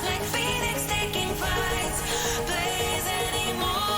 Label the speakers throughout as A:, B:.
A: like phoenix taking flight, blazing immortal.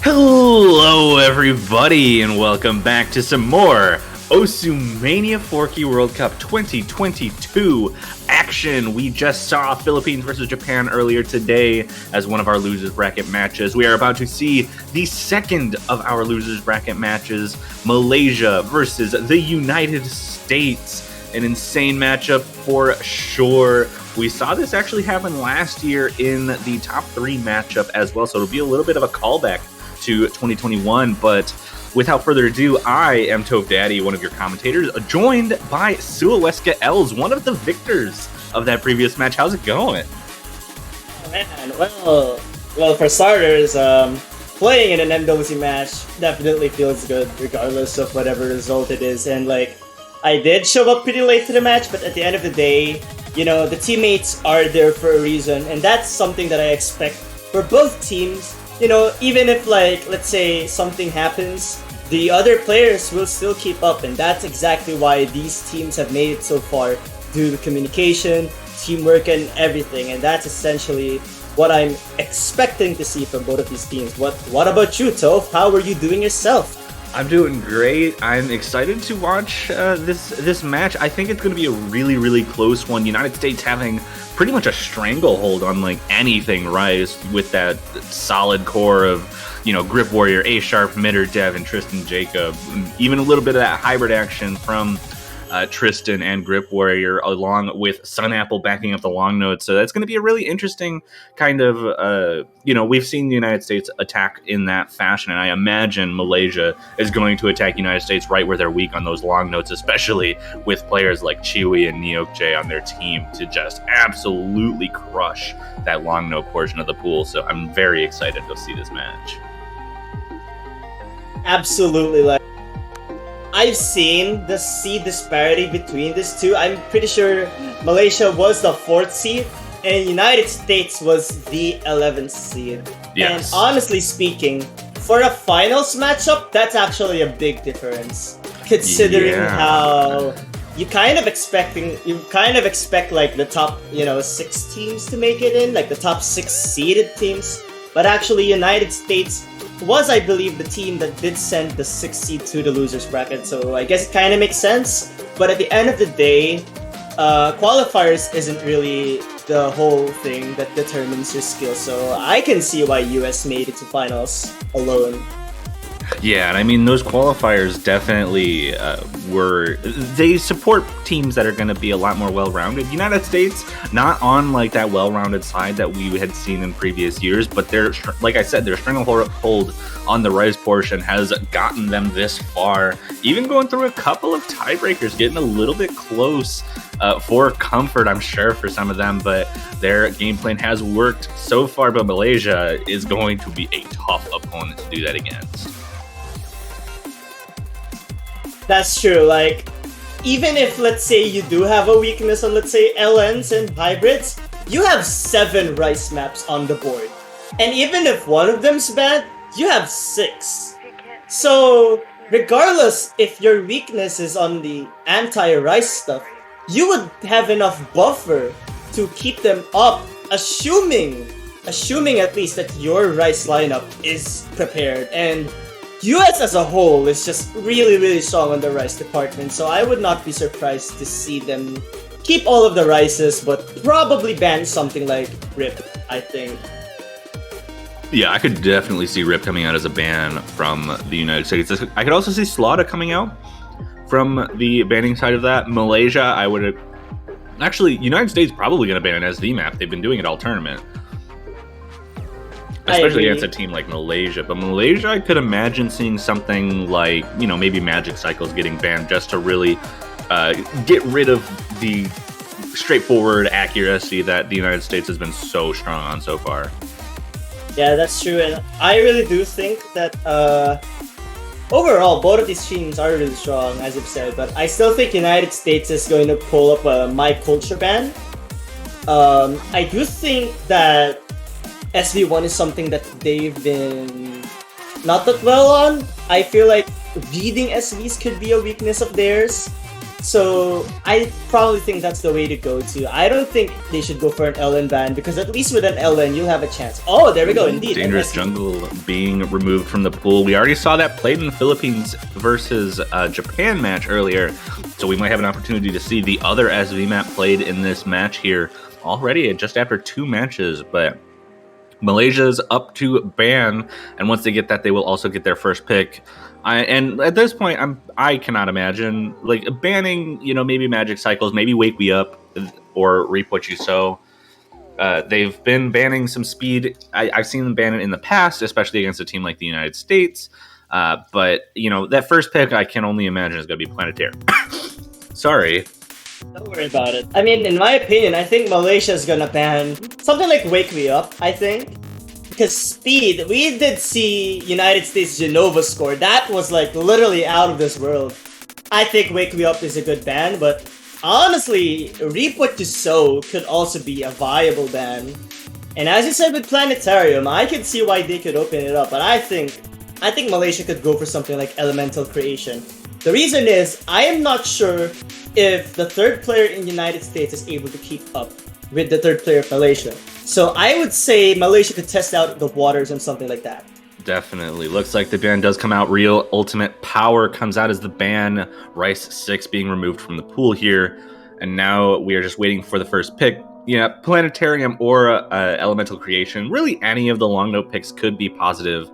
B: Hello, everybody, and welcome back to some more Mania 4K World Cup 2022 action. We just saw Philippines versus Japan earlier today as one of our losers bracket matches. We are about to see the second of our losers bracket matches, Malaysia versus the United States. An insane matchup for sure. We saw this actually happen last year in the top 3 matchup as well, so it'll be a little bit of a callback to 2021, but without further ado, I am Tove Daddy, one of your commentators, joined by Suaweska Els, one of the victors of that previous match. How's it going?
C: Oh, man, well, for starters, playing in an MWC match definitely feels good, regardless of whatever result it is. And I did show up pretty late to the match, but at the end of the day, the teammates are there for a reason, and that's something that I expect for both teams. Even if let's say something happens, the other players will still keep up, and that's exactly why these teams have made it so far, due to communication, teamwork, and everything. And that's essentially what I'm expecting to see from both of these teams. What about you, Toph? How are you doing yourself?
B: I'm doing great. I'm excited to watch this match. I think it's going to be a really, really close one. United States having pretty much a stranglehold on anything Rice with that solid core of, Grip Warrior, A Sharp, Mitter, Dev, and Tristan Jacob. Even a little bit of that hybrid action from Tristan and Grip Warrior, along with Sun Apple backing up the long note. So that's going to be a really interesting kind of, we've seen the United States attack in that fashion, and I imagine Malaysia is going to attack United States right where they're weak on those long notes, especially with players like Chiwi and Neokjae on their team to just absolutely crush that long note portion of the pool. So I'm very excited to see this match.
C: Absolutely, I've seen the seed disparity between these two. I'm pretty sure Malaysia was the 4th seed and United States was the 11th seed.
B: Yes.
C: And honestly speaking, for a finals matchup, that's actually a big difference. Considering how you kind of expect the top, 6 teams to make it in, the top 6 seeded teams. But actually, United States was, I believe, the team that did send the 6th seed to the losers bracket, so I guess it kind of makes sense. But at the end of the day, qualifiers isn't really the whole thing that determines your skill, so I can see why US made it to finals alone.
B: Yeah, and I mean, those qualifiers definitely they support teams that are going to be a lot more well-rounded. United States, not on that well-rounded side that we had seen in previous years, but they're, like I said, their stranglehold on the Rise portion has gotten them this far, even going through a couple of tiebreakers, getting a little bit close for comfort, I'm sure, for some of them, but their game plan has worked so far, but Malaysia is going to be a tough opponent to do that against.
C: That's true, even if, let's say, you do have a weakness on, let's say, LNs and hybrids, you have 7 Rice maps on the board. And even if one of them's bad, you have 6. So, regardless if your weakness is on the anti-Rice stuff, you would have enough buffer to keep them up, assuming at least that your Rice lineup is prepared. And US as a whole is just really, really strong on the Rice department, so I would not be surprised to see them keep all of the Rices, but probably ban something like Rip, I think.
B: Yeah, I could definitely see Rip coming out as a ban from the United States. I could also see Slaughter coming out from the banning side of that. Malaysia, I would... Actually, United States probably going to ban an SV map. They've been doing it all tournament. Especially against a team like Malaysia. But Malaysia, I could imagine seeing something like, maybe Magic Cycles getting banned just to really get rid of the straightforward accuracy that the United States has been so strong on so far.
C: Yeah, that's true. And I really do think that overall, both of these teams are really strong, as you've said. But I still think United States is going to pull up a My Culture ban. I do think that SV1 is something that they've been not that well on. I feel like reading SVs could be a weakness of theirs. So I probably think that's the way to go to. I don't think they should go for an LN ban because at least with an LN you'll have a chance. Oh, there we go. Indeed,
B: Dangerous Jungle being removed from the pool. We already saw that played in the Philippines versus Japan match earlier, so we might have an opportunity to see the other SV map played in this match here already just after 2 matches. But Malaysia's up to ban, and once they get that, they will also get their first pick. And at this point, I cannot imagine like banning, maybe Magic Cycles, maybe Wake Me Up, or Reap What You Sow. They've been banning some speed. I've seen them ban it in the past, especially against a team like the United States. But that first pick, I can only imagine is going to be Planetarium. Sorry.
C: Don't worry about it. I mean, in my opinion, I think Malaysia is gonna ban something like Wake Me Up, I think. Because speed, we did see United States Genova score. That was like literally out of this world. I think Wake Me Up is a good ban, but honestly, Reap What You Sow could also be a viable ban. And as you said with Planetarium, I could see why they could open it up, but I think Malaysia could go for something like Elemental Creation. The reason is, I am not sure if the third player in the United States is able to keep up with the third player of Malaysia. So I would say Malaysia could test out the waters and something like that.
B: Definitely. Looks like the ban does come out real. Ultimate Power comes out as the ban. Rice 6 being removed from the pool here. And now we are just waiting for the first pick. Yeah, Planetarium or Elemental Creation. Really, any of the long note picks could be positive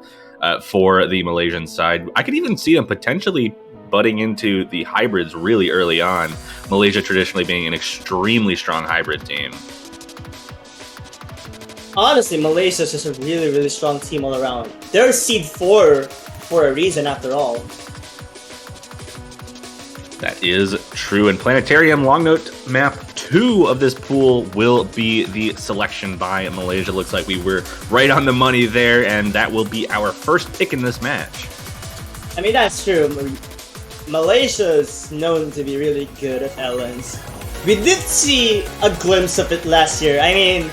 B: for the Malaysian side. I could even see them potentially butting into the hybrids really early on. Malaysia traditionally being an extremely strong hybrid team.
C: Honestly, Malaysia is just a really, really strong team all around. They're seed 4 for a reason after all.
B: That is true. And Planetarium long note map 2 of this pool will be the selection by Malaysia. Looks like we were right on the money there, and that will be our first pick in this match.
C: I mean, that's true. Malaysia is known to be really good at LNs. We did see a glimpse of it last year. I mean,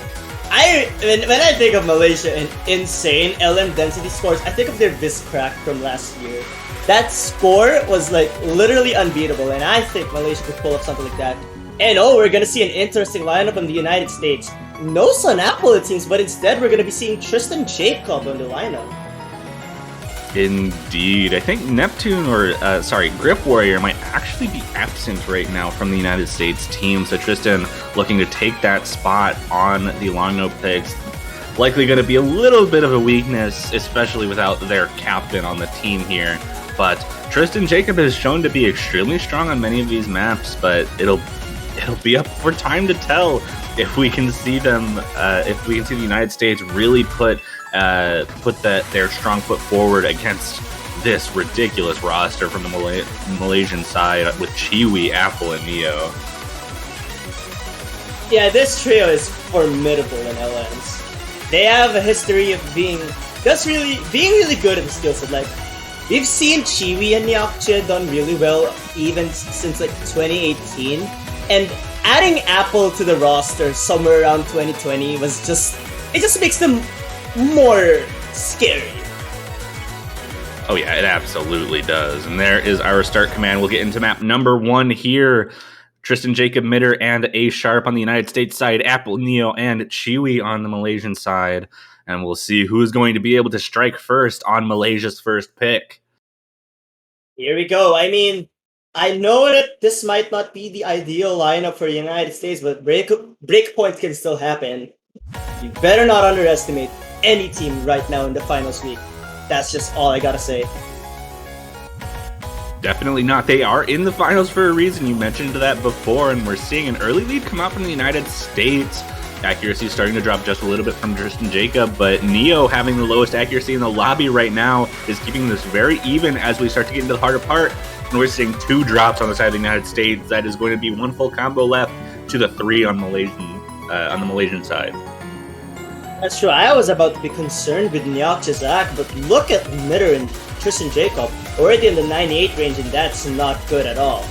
C: when I think of Malaysia and insane LN density scores, I think of their Viscrack from last year. That score was like literally unbeatable, and I think Malaysia could pull up something like that. And we're gonna see an interesting lineup in the United States. No Sun Apple it seems, but instead we're gonna be seeing Tristan Jacob on the lineup.
B: Indeed. I think Neptune Grip Warrior might actually be absent right now from the United States team. So Tristan looking to take that spot on the long note picks. Likely going to be a little bit of a weakness, especially without their captain on the team here. But Tristan Jacob has shown to be extremely strong on many of these maps, but it'll be up for time to tell if we can see them, if we can see the United States really put their strong foot forward against this ridiculous roster from the Malaysian side with Chiwi, Apple, and Neo.
C: Yeah, this trio is formidable in LNs. They have a history of being really good at the skill set. Like, we've seen Chiwi and Nyakche done really well even since like 2018, and adding Apple to the roster somewhere around 2020 it just makes them more scary.
B: Oh yeah, it absolutely does. And there is our start command. We'll get into map number 1 here. Tristan Jacob Midder and A Sharp on the United States side, Apple, Neo, and Chiwi on the Malaysian side. And we'll see who's going to be able to strike first on Malaysia's first pick.
C: Here we go. I mean, I know that this might not be the ideal lineup for the United States, but breakpoint can still happen. You better not underestimate any team right now in the finals week. That's just all I gotta say.
B: Definitely not. They are in the finals for a reason. You mentioned that before, and we're seeing an early lead come out from the United States. Accuracy is starting to drop just a little bit from Tristan Jacob, but Neo having the lowest accuracy in the lobby right now is keeping this very even as we start to get into the harder part. And we're seeing 2 drops on the side of the United States. That is going to be 1 full combo left to the 3 on the Malaysian side.
C: That's true. I was about to be concerned with Nyakche Zach, but look at Midder and Tristan Jacob already in the 98 range, and that's not good at all.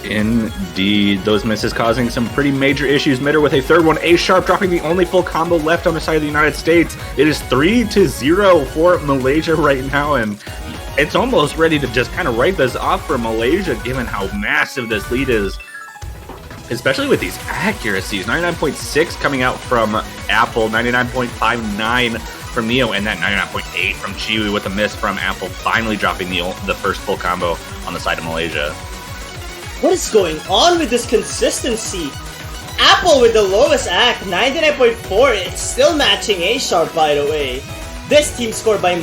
B: Indeed, those misses causing some pretty major issues. Mitter with a third one, A-sharp dropping the only full combo left on the side of the United States. It is 3-0 for Malaysia right now, and it's almost ready to just kind of write this off for Malaysia, given how massive this lead is, especially with these accuracies. 99.6 coming out from Apple, 99.59 from Neo, and that 99.8 from Chiwi with a miss from Apple, finally dropping the first full combo on the side of Malaysia.
C: What is going on with this consistency? Apple with the lowest act, 99.4. It's still matching A-sharp, by the way. This team score by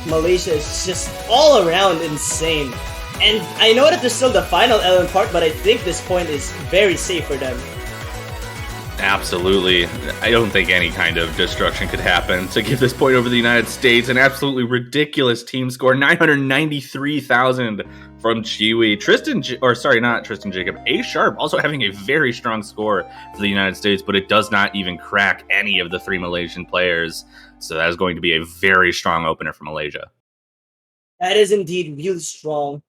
C: Malaysia is just all around insane. And I know that there's still the final element part, but I think this point is very safe for them.
B: Absolutely. I don't think any kind of destruction could happen to give this point over the United States. An absolutely ridiculous team score, 993,000 from Chiwi. Jacob. A-sharp also having a very strong score for the United States, but it does not even crack any of the three Malaysian players. So that is going to be a very strong opener for Malaysia.
C: That is indeed really strong.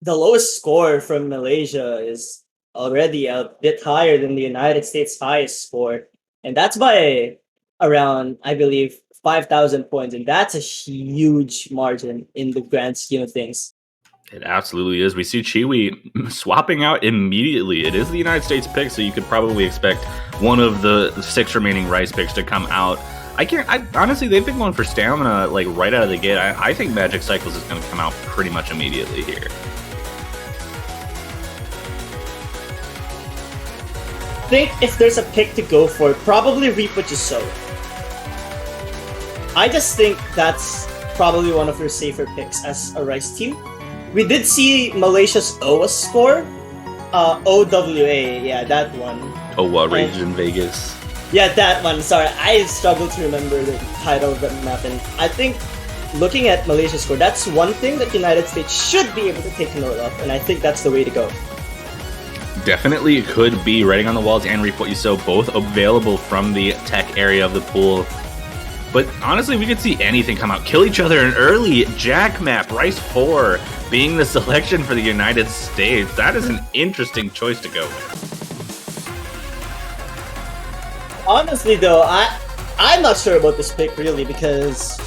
C: The lowest score from Malaysia is already a bit higher than the United States' highest score. And that's by around, I believe, 5,000 points. And that's a huge margin in the grand scheme of things.
B: It absolutely is. We see Chiwi swapping out immediately. It is the United States pick, so you could probably expect one of the 6 remaining Rice picks to come out. Honestly, they've been going for stamina like right out of the gate. I think Magic Cycles is going to come out pretty much immediately here.
C: I think if there's a pick to go for, probably Reap What You Sow. I just think that's probably one of their safer picks as a Rice team. We did see Malaysia's OWA score. OWA, yeah, that one.
B: Rage in Vegas.
C: Yeah, that one. Sorry, I struggle to remember the title of that map. And I think looking at Malaysia's score, that's one thing that the United States should be able to take note of. And I think that's the way to go.
B: Definitely it could be. Writing on the Walls and Reap What You Sow, both available from the tech area of the pool. But honestly, we could see anything come out. Kill each other in early Jack map, Rice 4 being the selection for the United States. That is an interesting choice to go with.
C: Honestly, though, I'm not sure about this pick really because,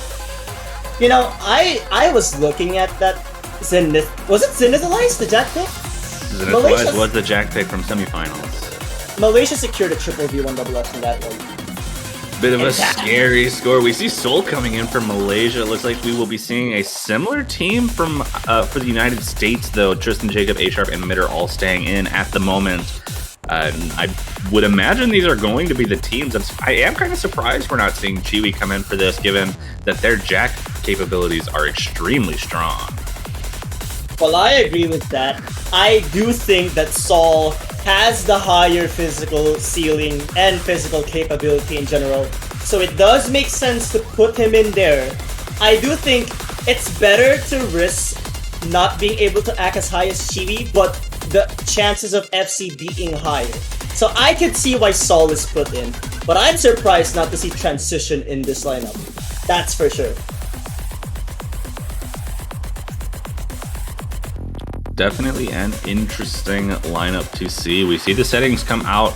C: you know, I was looking at that Zenith. Was it Zenithalize, the Jack pick?
B: Zenithalize was the Jack pick from semifinals.
C: Malaysia secured a triple V1SS in that one.
B: Bit of a scary score. We see Seoul coming in for Malaysia. It looks like we will be seeing a similar team from for the United States, though. Tristan, Jacob, A-sharp, and Mitter all staying in at the moment. I would imagine these are going to be the teams. I am kind of surprised we're not seeing Chiwi come in for this, given that their Jack capabilities are extremely strong.
C: Well, I agree with that. I do think that Saul has the higher physical ceiling and physical capability in general, so it does make sense to put him in there. I do think it's better to risk not being able to act as high as Chiwi, but the chances of FC being higher. So I could see why Saul is put in, but I'm surprised not to see Transition in this lineup. That's for sure.
B: Definitely an interesting lineup to see. We see the settings come out.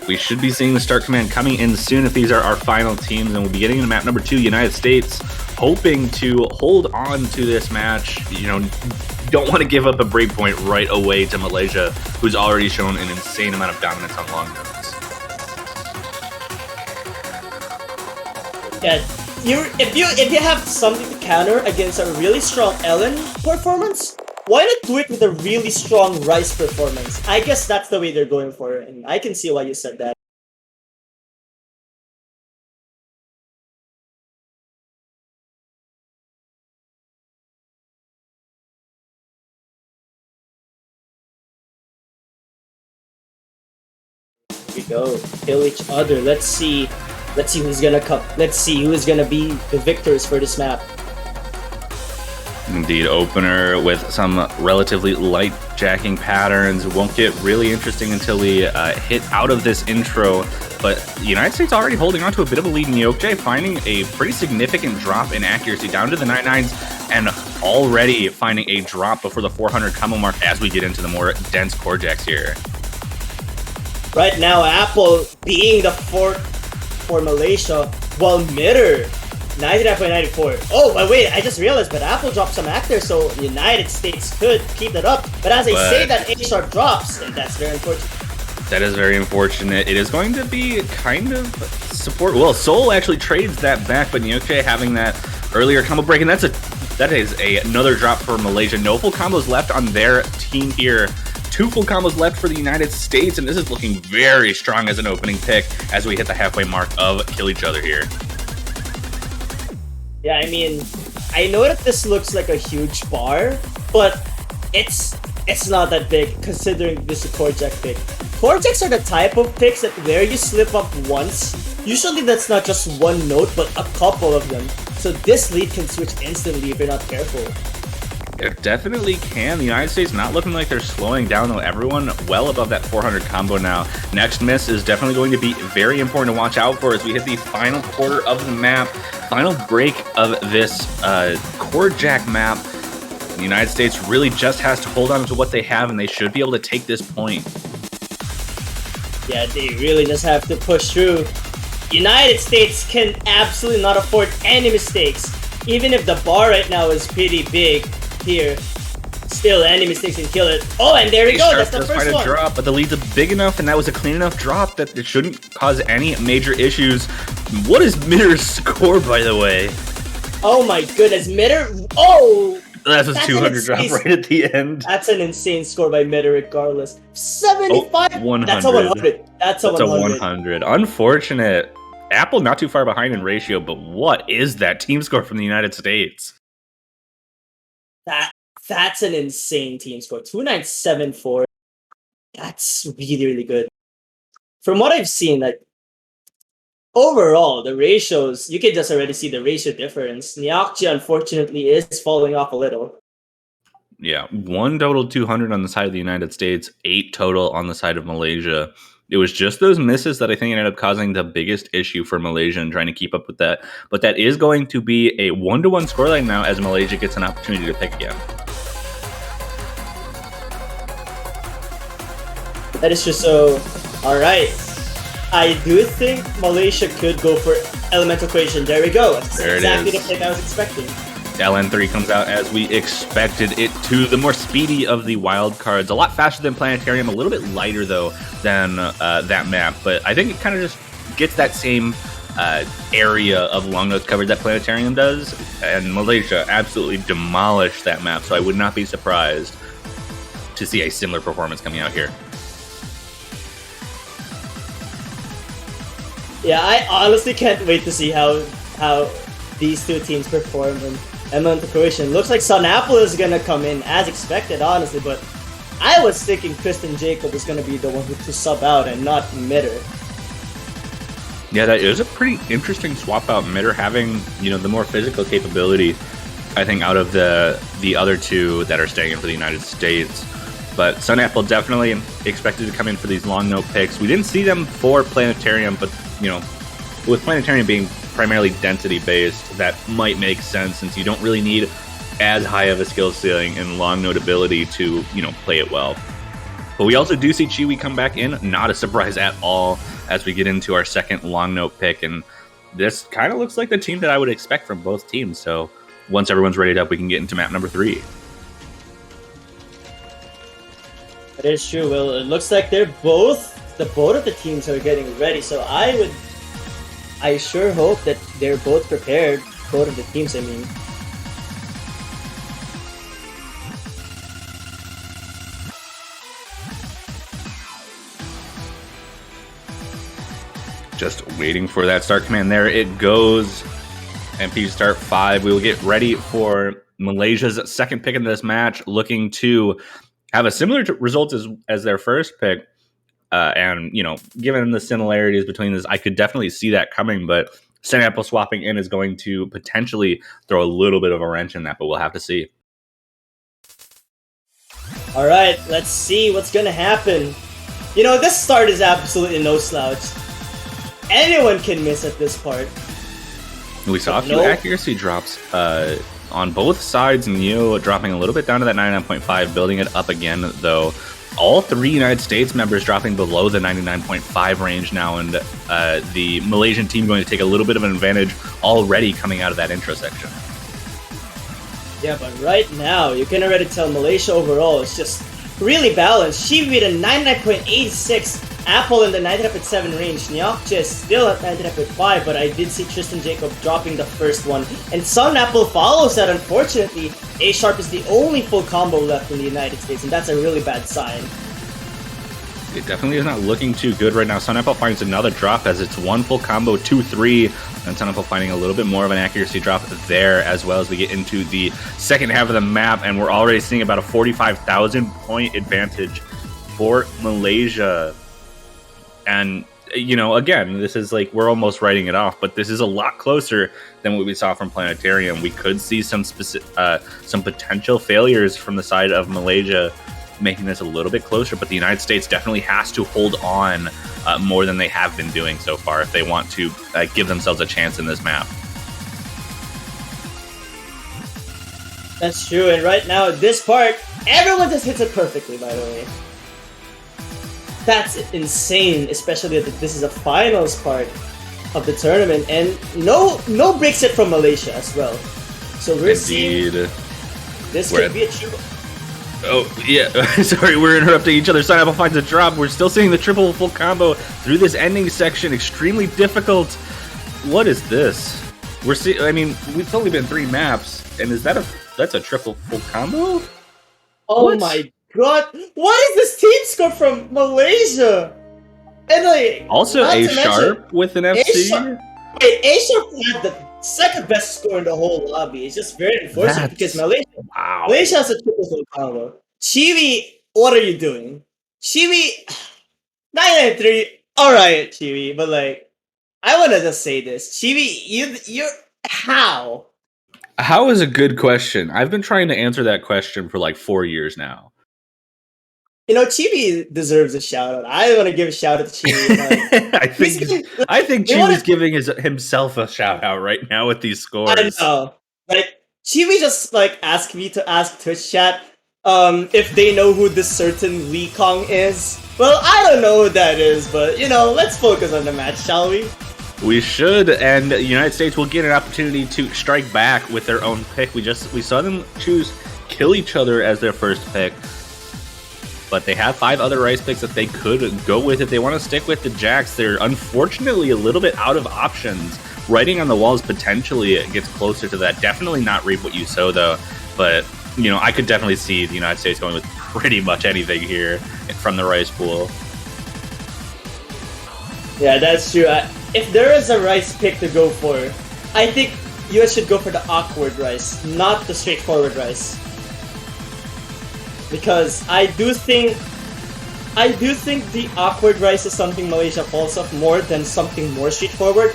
B: We should be seeing the start command coming in soon if these are our final teams, and we'll be getting into map number 2, United States, hoping to hold on to this match. You know, don't want to give up a breakpoint right away to Malaysia, who's already shown an insane amount of dominance on long notes.
C: Yeah, if you have something to counter against a really strong Ellen performance, why not do it with a really strong Rice performance? I guess that's the way they're going for it, and I can see why you said that. Here we go. Kill each other. Let's see who's gonna come. Let's see who's gonna be the victors for this map.
B: Indeed, opener with some relatively light jacking patterns. Won't get really interesting until we hit out of this intro. But the United States already holding on to a bit of a lead in Yokjay, finding a pretty significant drop in accuracy down to the 99s. and already finding a drop before the 400 combo mark as we get into the more dense core jacks here.
C: Right now, Apple being the fourth for Malaysia, while Mitter 99.94. Oh, but wait, I just realized, but Apple dropped some actors, so United States could keep that up. But as I say that A-sharp drops, and that's very unfortunate.
B: That is very unfortunate. It is going to be kind of support. Well, Seoul actually trades that back, but Nyoche having that earlier combo break, and that is another drop for Malaysia. No full combos left on their team here. 2 full combos left for the United States, and this is looking very strong as an opening pick as we hit the halfway mark of Kill Each Other here.
C: Yeah, I mean, I know that this looks like a huge bar, but it's not that big considering this is a core jack pick. Core jacks are the type of picks that where you slip up once, usually that's not just one note, but a couple of them. So this lead can switch instantly if you're not careful.
B: It definitely can. The United States not looking like they're slowing down, though. Everyone well above that 400 combo now. Next miss is definitely going to be very important to watch out for as we hit the final quarter of the map. Final break of this core jack map. The United States really just has to hold on to what they have, and they should be able to take this point.
C: Yeah, they really just have to push through. United States can absolutely not afford any mistakes. Even if the bar right now is pretty big here, still any mistakes can kill it. Oh, and there we go, that's the first one.
B: Drop, but the lead's big enough, and that was a clean enough drop that it shouldn't cause any major issues. What is Mitter's score, by the way?
C: Oh my goodness, Mitter, oh!
B: That's a 200 drop right at the end.
C: That's an insane score by Mitter regardless. 75?
B: Oh, 100.
C: That's a 100. That's a
B: 100. Unfortunate. Apple not too far behind in ratio, but what is that team score from the United States?
C: That's an insane team score. 2974. That's really, really good. From what I've seen, like overall, the ratios, you can just already see the ratio difference. Nyakji, unfortunately, is falling off a little.
B: Yeah, 1 total 200 on the side of the United States, 8 total on the side of Malaysia. It was just those misses that I think ended up causing the biggest issue for Malaysia and trying to keep up with that. But that is going to be a 1-1 scoreline now as Malaysia gets an opportunity to pick again.
C: That is just so... Alright. I do think Malaysia could go for Elemental Creation. There we go. That's exactly the pick I was expecting.
B: LN3 comes out as we expected it to. The more speedy of the wild cards. A lot faster than Planetarium. A little bit lighter, though, than that map. But I think it kind of just gets that same area of long notes covered that Planetarium does. And Malaysia absolutely demolished that map. So I would not be surprised to see a similar performance coming out here.
C: Yeah, I honestly can't wait to see how these two teams perform in Elemental Creation. Looks like Sun Apple is gonna come in as expected, honestly, but I was thinking Kristen Jacob was gonna be the one to sub out and not Mitter.
B: Yeah, that is a pretty interesting swap out. Mitter having, the more physical capability, I think, out of the other two that are staying in for the United States. But Sun Apple definitely expected to come in for these long note picks. We didn't see them for Planetarium, but with Planetarium being primarily density based, that might make sense since you don't really need as high of a skill ceiling and long note ability to play it well. But we also do see Chiwi come back in, not a surprise at all as we get into our second long note pick, and this kind of looks like the team that I would expect from both teams. So once everyone's ready up, we can get into map number 3.
C: That is true. Well, it looks like both of the teams are getting ready, so I sure hope that they're both prepared. Both of the teams, I mean.
B: Just waiting for that start command. There it goes. MP start 5. We will get ready for Malaysia's second pick in this match, looking to have a similar result as their first pick. And, given the similarities between this, I could definitely see that coming. But Sun Apple swapping in is going to potentially throw a little bit of a wrench in that, but we'll have to see.
C: All right, let's see what's going to happen. This start is absolutely no slouch. Anyone can miss at this part.
B: We saw a few accuracy drops on both sides. Neo dropping a little bit down to that 99.5, building it up again, though. All three United States members dropping below the 99.5 range now, and the Malaysian team going to take a little bit of an advantage already coming out of that intro section.
C: Yeah, but right now, you can already tell Malaysia overall is just really balanced. She with a 99.86, Apple in the 99.7 range, Nyokcha is still at 99.5, but I did see Tristan Jacob dropping the first one. And Sun Apple follows that, unfortunately. A Sharp is the only full combo left in the United States, and that's a really bad sign.
B: It definitely is not looking too good right now. Sun Apple finds another drop as it's one full combo, 2-3. And Sun Apple finding a little bit more of an accuracy drop there as well as we get into the second half of the map. And we're already seeing about a 45,000 point advantage for Malaysia. And, you know, again, this is like, we're almost writing it off, but this is a lot closer than what we saw from Planetarium. We could see some potential failures from the side of Malaysia, making this a little bit closer, but the United States definitely has to hold on more than they have been doing so far if they want to give themselves a chance in this map.
C: That's true, and right now, this part, everyone just hits it perfectly, by the way. That's insane, especially that this is a finals part of the tournament, and no breaks it from Malaysia as well. So we're seeing this could be a triple.
B: Oh, yeah. Sorry, we're interrupting each other. Sun Apple finds a drop. We're still seeing the triple full combo through this ending section. Extremely difficult. What is this? We're seeing, I mean, it's only been 3 maps, and that's a triple full combo?
C: Oh
B: What?
C: my god. What is this team score from Malaysia? And like,
B: Also
C: not
B: A
C: to mention,
B: Sharp with an FC?
C: Wait, A Sharp had the second best score in the whole lobby. It's just very unfortunate because Malaysia has a triple full combo. Chiwi, what are you doing? Chiwi, 993. Alright, Chiwi, but like, I wanna just say this. Chiwi, you're how?
B: How is a good question. I've been trying to answer that question for like 4 years now.
C: You know, Chibi deserves a shout out. I want to give a shout out to Chibi.
B: I think Chibi's giving himself a shout out right now with these scores.
C: I know. Like, Chibi just like asked me to ask Twitch chat if they know who this certain Lee Kong is. Well, I don't know who that is, but you know, let's focus on the match, shall we?
B: We should, and the United States will get an opportunity to strike back with their own pick. We saw them choose kill each other as their first pick. But they have 5 other rice picks that they could go with if they want to stick with the Jacks. They're unfortunately a little bit out of options. Writing on the walls potentially gets closer to that. Definitely not reap what you sow, though. But, you know, I could definitely see the United States going with pretty much anything here from the rice pool.
C: Yeah, that's true. If there is a rice pick to go for, I think US should go for the awkward rice, not the straightforward rice. Because I do think the awkward rice is something Malaysia falls off more than something more straightforward.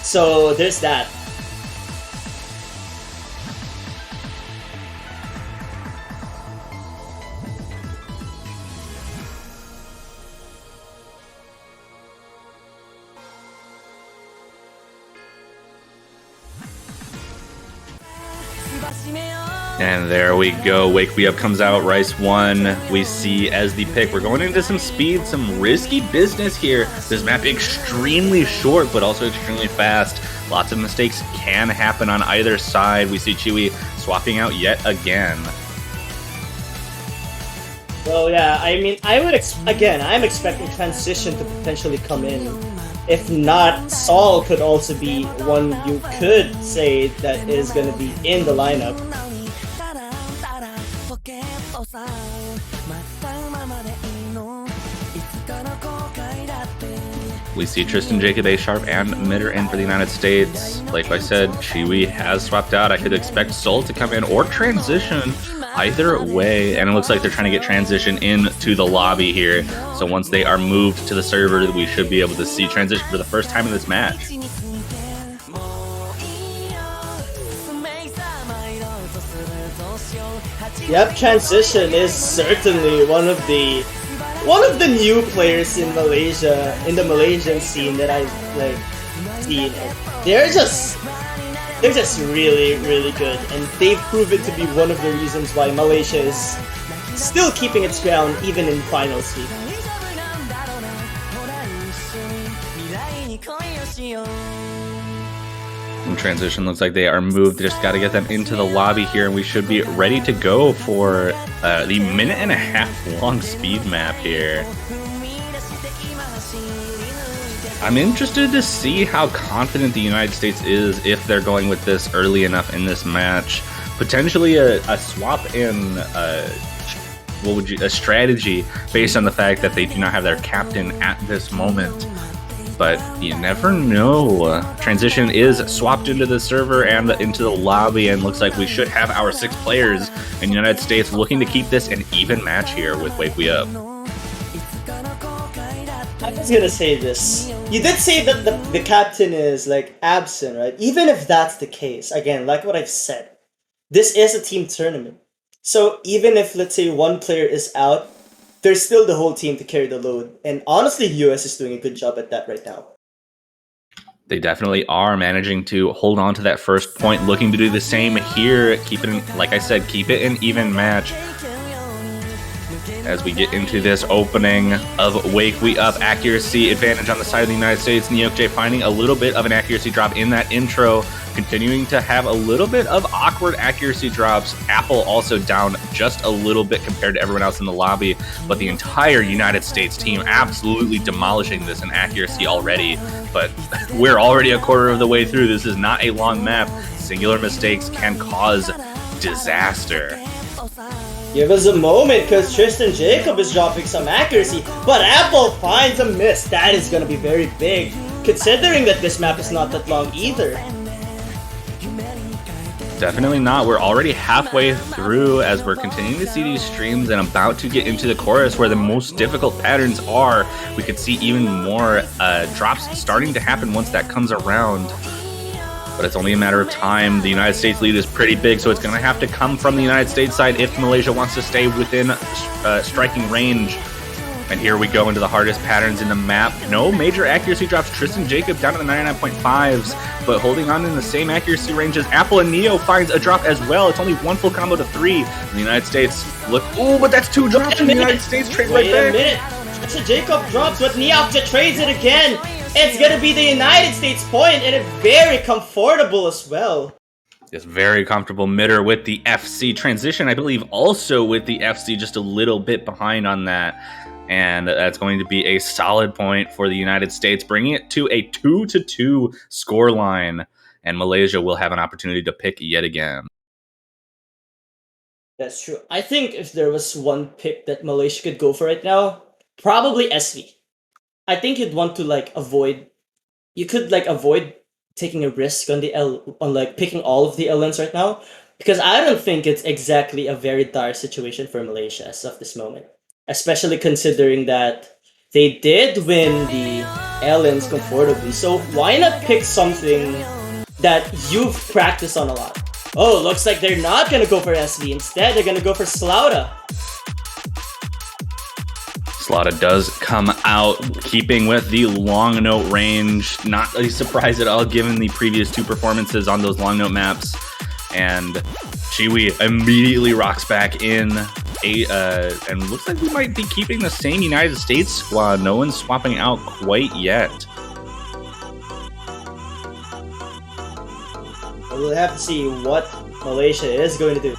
C: So there's that.
B: And there we go. Wake Me Up comes out. Rice 1. We see as the pick. We're going into some speed, some risky business here. This map extremely short, but also extremely fast. Lots of mistakes can happen on either side. We see Chewy swapping out yet again.
C: Well, yeah, I mean, I'm expecting Transition to potentially come in. If not, Saul could also be one you could say that is going to be in the lineup.
B: We see Tristan Jacob A Sharp and Mitter in for the United States. Like I said, Chiwi has swapped out. I could expect Soul to come in or Transition. Either way, and it looks like they're trying to get Transition into the lobby here. So once they are moved to the server, we should be able to see Transition for the first time in this match.
C: Yep, Transition is certainly one of the new players in Malaysia, in the Malaysian scene that I've like seen. They're just really, really good, and they've proven to be one of the reasons why Malaysia is still keeping its ground even in finals week.
B: In transition, looks like they are moved. Just got to get them into the lobby here, and we should be ready to go for the minute-and-a-half long speed map here. I'm interested to see how confident the United States is if they're going with this early enough in this match. Potentially a swap in a strategy based on the fact that they do not have their captain at this moment. But you never know. Transition is swapped into the server and into the lobby, and looks like we should have our 6 players in the United States looking to keep this an even match here with Wake We Up.
C: I was gonna say this. You did say that the captain is like absent, right? Even if that's the case, again, like what I've said, this is a team tournament. So even if, let's say, one player is out, there's still the whole team to carry the load. And honestly, US is doing a good job at that right now.
B: They definitely are managing to hold on to that first point, looking to do the same here. Keep it in, like I said, keep it an even match. As we get into this opening of Wake We Up, accuracy advantage on the side of the United States. Neokj finding a little bit of an accuracy drop in that intro, continuing to have a little bit of awkward accuracy drops. Apple also down just a little bit compared to everyone else in the lobby, but the entire United States team absolutely demolishing this in accuracy already. But we're already a quarter of the way through. This is not a long map. Singular mistakes can cause disaster.
C: Give us a moment, because Tristan Jacob is dropping some accuracy, but Apple finds a miss. That is going to be very big, considering that this map is not that long either.
B: Definitely not. We're already halfway through as we're continuing to see these streams and about to get into the chorus where the most difficult patterns are. We could see even more drops starting to happen once that comes around. But it's only a matter of time. The United States lead is pretty big, so it's going to have to come from the United States side if Malaysia wants to stay within striking range. And here we go into the hardest patterns in the map. No major accuracy drops. Tristan Jacob down to the 99.5s, but holding on in the same accuracy range as Apple, and Neo finds a drop as well. It's only one full combo to 3. And the United States look... Oh, but that's 2 drops in the United States. Trade right back.
C: Wait a minute. Tristan Jacob drops, but Neopja trades it again. It's going to be the United States point, and it's very comfortable as well.
B: It's very comfortable midder with the FC. Transition, I believe, also with the FC, just a little bit behind on that. And that's going to be a solid point for the United States, bringing it to a 2-2 scoreline. And Malaysia will have an opportunity to pick yet again.
C: That's true. I think if there was one pick that Malaysia could go for right now, probably SV. I think you'd want to avoid taking a risk on picking all of the LNs right now, because I don't think it's exactly a very dire situation for Malaysia as of this moment, especially considering that they did win the LNs comfortably. So why not pick something that you've practiced on a lot? Oh, looks like they're not gonna go for SV. Instead, they're gonna go for Slaughter.
B: Slaughter does come out, keeping with the long note range. Not a surprise at all, given the previous 2 performances on those long note maps. And Chiwi immediately rocks back in. And looks like we might be keeping the same United States squad. No one's swapping out quite yet.
C: We'll have to see what Malaysia is going to do.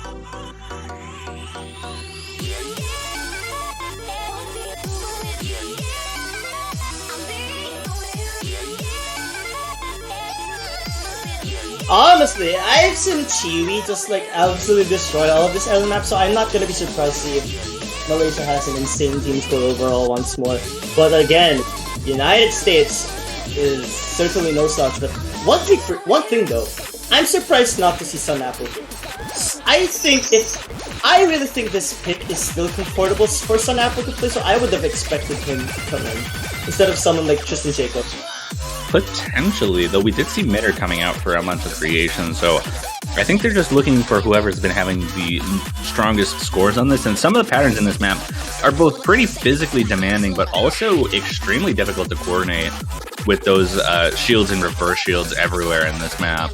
C: Honestly, I've seen Chiwi just absolutely destroy all of this L map, so I'm not gonna be surprised to see if Malaysia has an insane team score overall once more. But again, United States is certainly no slouch. But one thing though, I'm surprised not to see Sun Apple. I really think this pick is still comfortable for Sun Apple to play, so I would have expected him to come in instead of someone like Tristan Jacob.
B: Potentially, though we did see Midder coming out for a month of creation, so I think they're just looking for whoever's been having the strongest scores on this, and some of the patterns in this map are both pretty physically demanding, but also extremely difficult to coordinate with those shields and reverse shields everywhere in this map.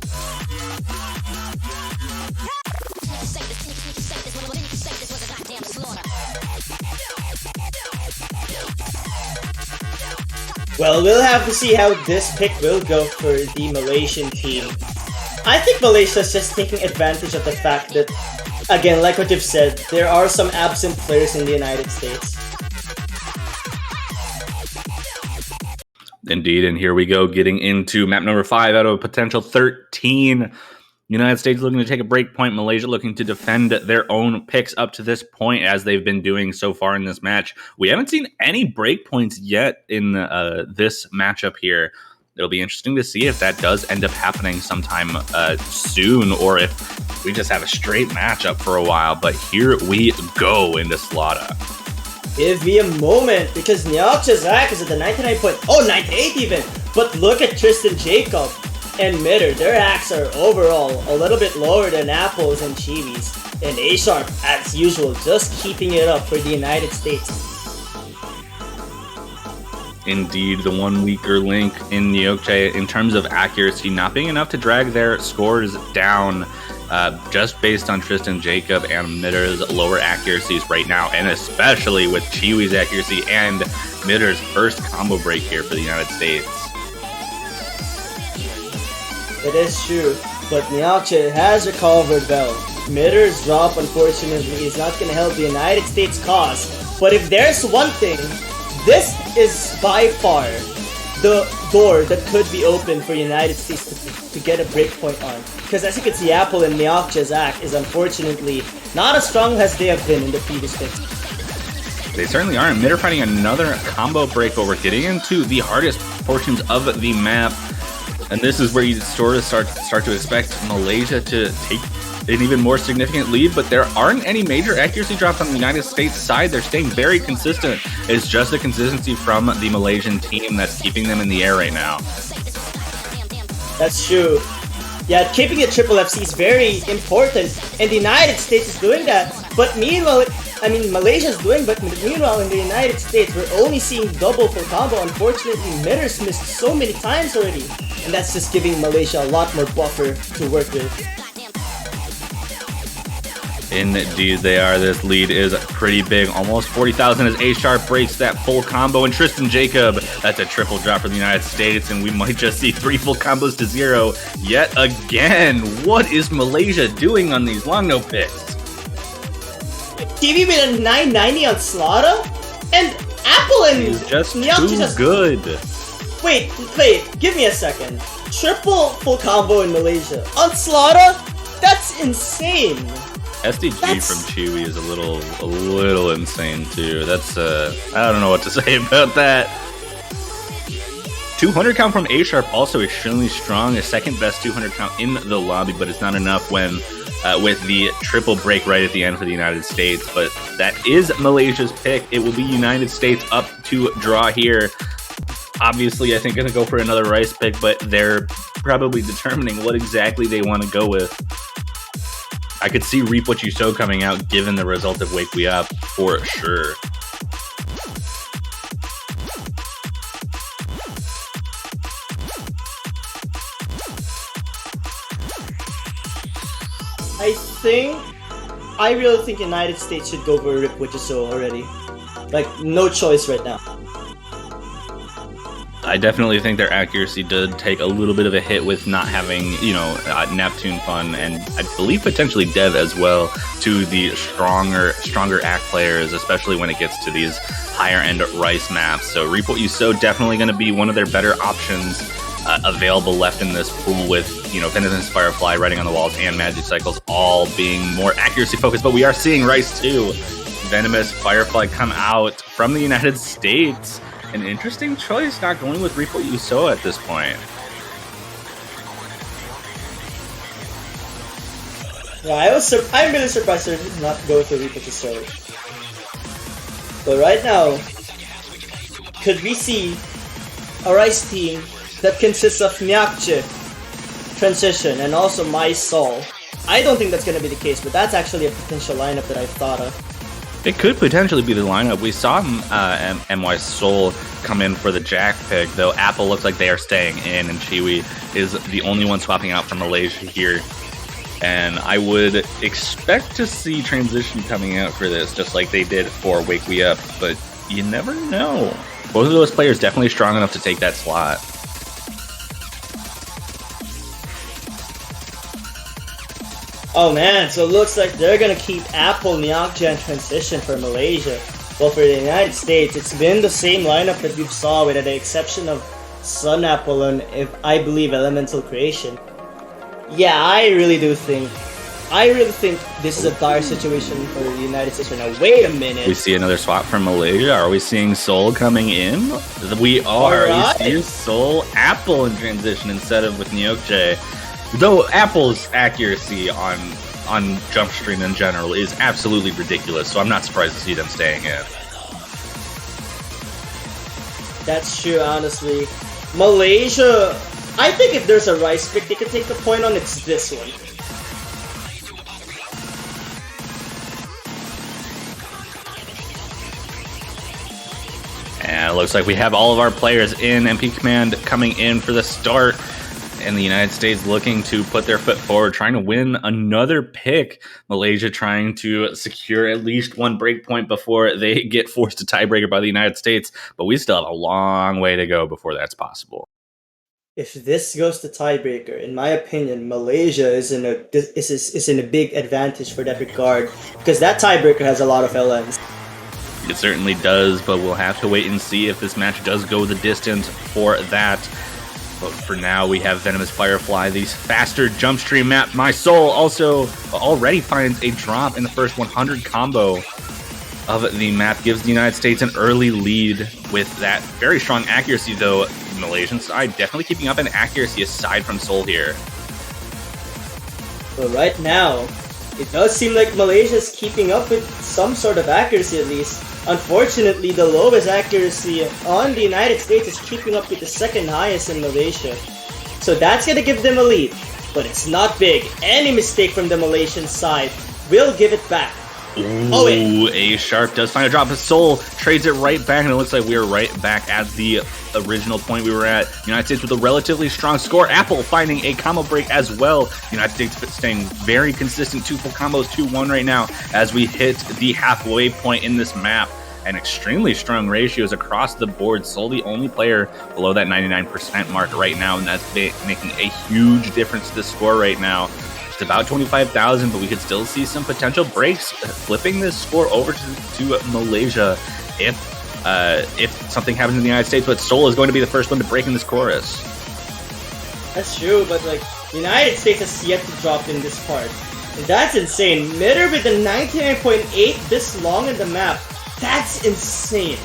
C: Well, we'll have to see how this pick will go for the Malaysian team. I think Malaysia's just taking advantage of the fact that, again, like what you've said, there are some absent players in the United States.
B: Indeed, and here we go, getting into map number 5 out of a potential 13. United States looking to take a break point. Malaysia looking to defend their own picks up to this point, as they've been doing so far in this match. We haven't seen any break points yet in this matchup here. It'll be interesting to see if that does end up happening sometime soon, or if we just have a straight matchup for a while. But here we go into Slaughter.
C: Give me a moment, because Nyakcha Zach is at the 98 even. But look at Tristan Jacob and Mitter. Their hacks are overall a little bit lower than Apple's and Chiwi's. And A-Sharp, as usual, just keeping it up for the United States.
B: Indeed, the one weaker link in Nyakcha in terms of accuracy, not being enough to drag their scores down. Just based on Tristan Jacob and Mitter's lower accuracies right now, and especially with Chiwi's accuracy and Mitter's first combo break here for the United States.
C: It is true, but Nyakcha has recovered well. Mitter's drop, unfortunately, is not going to help the United States cause. But if there's one thing, this is by far the door that could be open for United States to get a breakpoint on. Because as you can see, Apple and Nyakcha Zach is unfortunately not as strong as they have been in the previous picks.
B: They certainly aren't. Mitter finding another combo break, but we're getting into the hardest portions of the map. And this is where you sort of start to expect Malaysia to take an even more significant lead, but there aren't any major accuracy drops on the United States side. They're staying very consistent. It's just the consistency from the Malaysian team that's keeping them in the air right now.
C: That's true. Yeah, keeping it triple FC is very important, and the United States is doing that. But meanwhile, Malaysia's doing, but meanwhile in the United States, we're only seeing double for combo. Unfortunately, Mitter's missed so many times already, and that's just giving Malaysia a lot more buffer to work with.
B: Indeed, they are. This lead is pretty big. Almost 40,000 as A-Sharp breaks that full combo. And Tristan Jacob, that's a triple drop for the United States. And we might just see 3 full combos to 0 yet again. What is Malaysia doing on these long no picks?
C: TV with a 990 on Slaughter? And Apple and
B: He's just
C: Nyakcha
B: too good.
C: Wait, give me a second. Triple full combo in Malaysia. On Slaughter? That's insane.
B: SDG from Chiwi is a little insane too. That's I don't know what to say about that. 200 count from A-Sharp also extremely strong, a second best 200 count in the lobby, but it's not enough when with the triple break right at the end for the United States. But that is Malaysia's pick. It will be United States up to draw here. Obviously, I think going to go for another rice pick, but they're probably determining what exactly they want to go with. I could see Reap What You Sow coming out given the result of Wake We Up for sure.
C: I really think United States should go for Rip What You Sow already. Like, no choice right now.
B: I definitely think their accuracy did take a little bit of a hit with not having, Neptune Fun and I believe potentially Dev as well to the stronger act players, especially when it gets to these higher end rice maps. So Reap What You Sow definitely going to be one of their better options available left in this pool with, Venomous Firefly, Writing on the Walls, and Magic Cycles all being more accuracy focused. But we are seeing Rice too. Venomous Firefly come out from the United States. An interesting choice not going with Reap What You Sow at this point.
C: Yeah, I'm really surprised they're not going to Reap What You Sow. But right now, could we see a Rice team that consists of Nyakcha, Transition, and also My Soul? I don't think that's going to be the case, but that's actually a potential lineup that I've thought of.
B: It could potentially be the lineup. We saw MY Soul come in for the Jack pick, though Apple looks like they are staying in, and Chiwi is the only one swapping out from Malaysia here. And I would expect to see Transition coming out for this, just like they did for Wake We Up, but you never know. Both of those players definitely strong enough to take that slot.
C: Oh man, so it looks like they're gonna keep Apple, Nyakja, and Transition for Malaysia. Well, for the United States, it's been the same lineup that we've saw with the exception of Sun Apple and, if I believe, Elemental Creation. Yeah, I really think this is a dire situation for the United States right now. Wait a minute.
B: We see another swap from Malaysia. Are we seeing Seoul coming in? We are.
C: Right.
B: We see Seoul Apple in transition instead of with Nyokje. Though Apple's accuracy on jump stream in general is absolutely ridiculous, so I'm not surprised to see them staying in.
C: That's true, honestly. Malaysia, I think if there's a rice pick they could take the point on, it's this one.
B: And it looks like we have all of our players in. MP Command coming in for the start. And the United States looking to put their foot forward, trying to win another pick. Malaysia trying to secure at least one breakpoint before they get forced to tiebreaker by the United States. But we still have a long way to go before that's possible.
C: If this goes to tiebreaker, in my opinion, Malaysia is in a big advantage for that regard, because that tiebreaker has a lot of LNs.
B: It certainly does, but we'll have to wait and see if this match does go the distance for that. But for now, we have Venomous Firefly, the faster jump stream map. My Soul also already finds a drop in the first 100 combo of the map. Gives the United States an early lead with that very strong accuracy, though. Malaysian side definitely keeping up in accuracy aside from Soul here.
C: But right now, it does seem like Malaysia's keeping up with some sort of accuracy at least. Unfortunately, the lowest accuracy on the United States is keeping up with the second highest in Malaysia. So that's gonna give them a lead, but it's not big. Any mistake from the Malaysian side will give it back.
B: Ooh, A-Sharp does find a drop. His Soul trades it right back, and it looks like we are right back at the original point we were at. United States with a relatively strong score. Apple finding a combo break as well. United States staying very consistent. 2 full combos, 2-1 right now as we hit the halfway point in this map. And extremely strong ratios across the board. Soul the only player below that 99% mark right now, and that's making a huge difference to the score right now. It's about 25,000, but we could still see some potential breaks, flipping this score over to Malaysia if something happens in the United States. But Soul is going to be the first one to break in this chorus.
C: That's true, but like, United States has yet to drop in this part. And that's insane. Mitter with a 99.8 this long in the map. That's insane.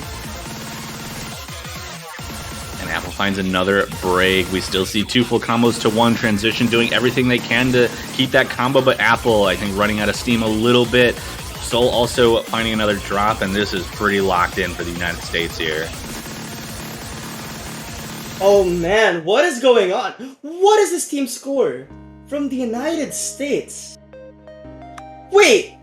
B: And Apple finds another break. We still see 2 full combos to 1 transition, doing everything they can to keep that combo, but Apple, I think, running out of steam a little bit. Soul also finding another drop, and this is pretty locked in for the United States here.
C: Oh man, what is going on? What is this team score from the United States? Wait,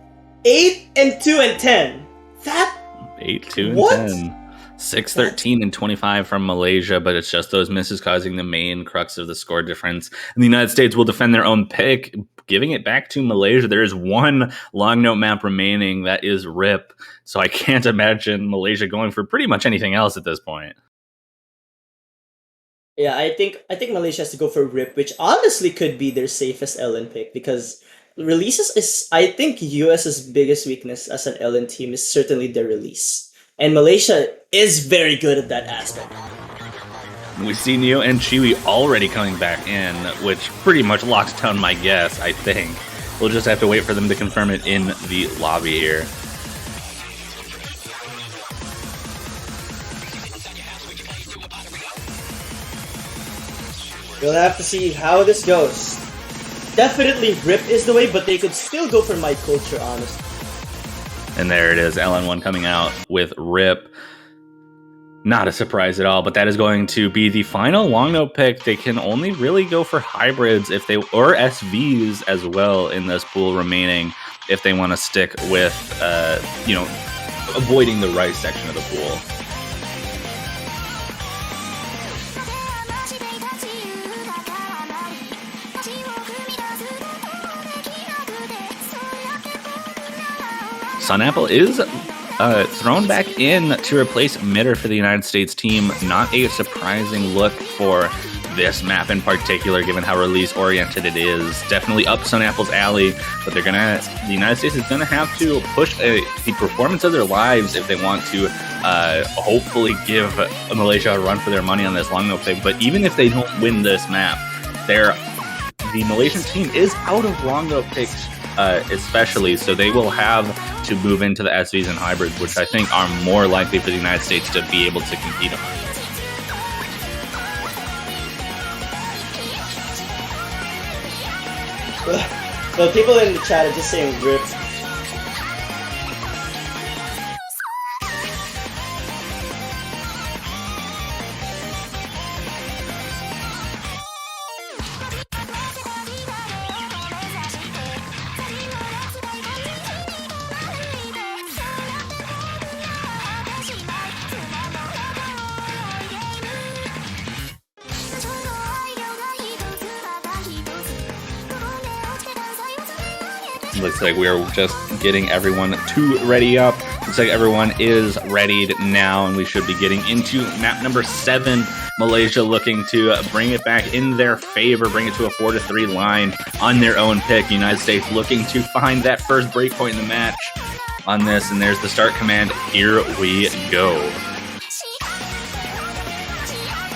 C: 8 and 2 and 10. That
B: 8, 2, and
C: what?
B: 10. 6, 13, and 25 from Malaysia, but it's just those misses causing the main crux of the score difference. And the United States will defend their own pick, giving it back to Malaysia. There is one long note map remaining, that is RIP. So I can't imagine Malaysia going for pretty much anything else at this point.
C: Yeah, I think Malaysia has to go for RIP, which honestly could be their safest LN pick, because releases is, I think, US's biggest weakness as an LN team is certainly their release. And Malaysia is very good at that aspect.
B: We see Neo and Chiwi already coming back in, which pretty much locks down my guess, I think. We'll just have to wait for them to confirm it in the lobby here.
C: We'll have to see how this goes. Definitely RIP is the way, but they could still go for my culture, honestly.
B: And there it is, LN1 coming out with RIP. Not a surprise at all, but that is going to be the final long note pick. They can only really go for hybrids if they, or SVs as well in this pool remaining, if they want to stick with, avoiding the rice section of the pool. Sun Apple is thrown back in to replace Mitter for the United States team. Not a surprising look for this map in particular, given how release-oriented it is. Definitely up Sun Apple's alley, but the United States is gonna have to push the performance of their lives if they want to hopefully give Malaysia a run for their money on this long no pick. But even if they don't win this map, the Malaysian team is out of long no picks, especially, so they will have to move into the SVs and hybrids, which I think are more likely for the United States to be able to compete on.
C: So people in the chat are just saying RIP.
B: Looks like we are just getting everyone to ready up. Looks like everyone is readied now, and we should be getting into map number 7. Malaysia looking to bring it back in their favor, bring it to a 4-3 line on their own pick. United States looking to find that first breakpoint in the match on this, and there's the start command. Here we go.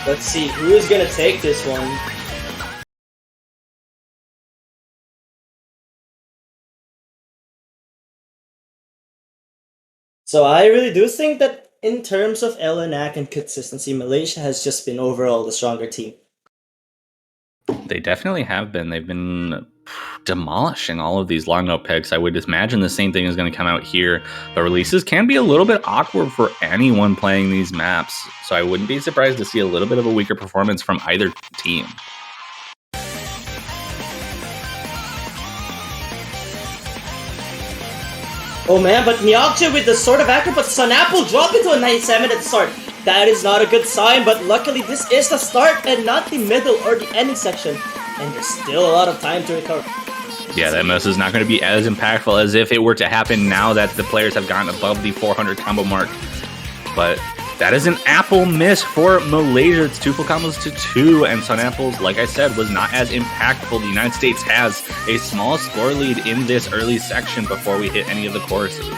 C: Let's see who is gonna take this one. So I really do think that in terms of LNAC and consistency, Malaysia has just been overall the stronger team.
B: They definitely have been. They've been demolishing all of these long note picks. I would imagine the same thing is going to come out here. The releases can be a little bit awkward for anyone playing these maps, so I wouldn't be surprised to see a little bit of a weaker performance from either team.
C: Oh man, but Nyakcha with the Sword of Accra, but Sun Apple dropped into a 97 at the start. That is not a good sign, but luckily this is the start and not the middle or the ending section. And there's still a lot of time to recover.
B: Yeah, that miss is not going to be as impactful as if it were to happen now that the players have gotten above the 400 combo mark. But that is an Apple miss for Malaysia. It's 2 full combos to 2, and Sun Apple's, like I said, was not as impactful. The United States has a small score lead in this early section before we hit any of the choruses.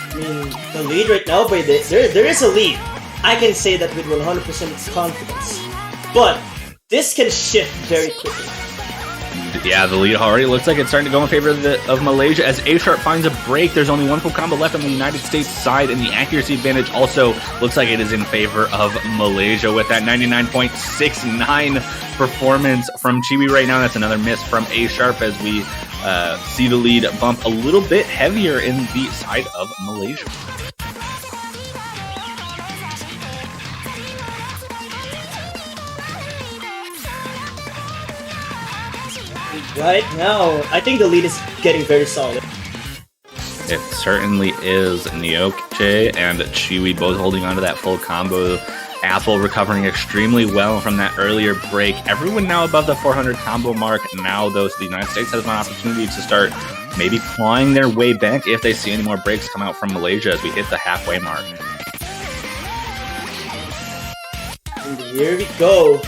C: I mean, the lead right now, but there is a lead. I can say that with 100% confidence. But this can shift very quickly.
B: Yeah, the lead already looks like it's starting to go in favor of Malaysia as A Sharp finds a break. There's only 1 full combo left on the United States side, and the accuracy advantage also looks like it is in favor of Malaysia with that 99.69 performance from Chiwi right now. That's another miss from A Sharp as we see the lead bump a little bit heavier in the side of Malaysia.
C: Right now, I think the lead is getting very solid.
B: It certainly is. Nyokche and Chiwi both holding onto that full combo. Apple recovering extremely well from that earlier break. Everyone now above the 400 combo mark. Now, though, so the United States has an opportunity to start maybe clawing their way back if they see any more breaks come out from Malaysia as we hit the halfway mark.
C: And here we go.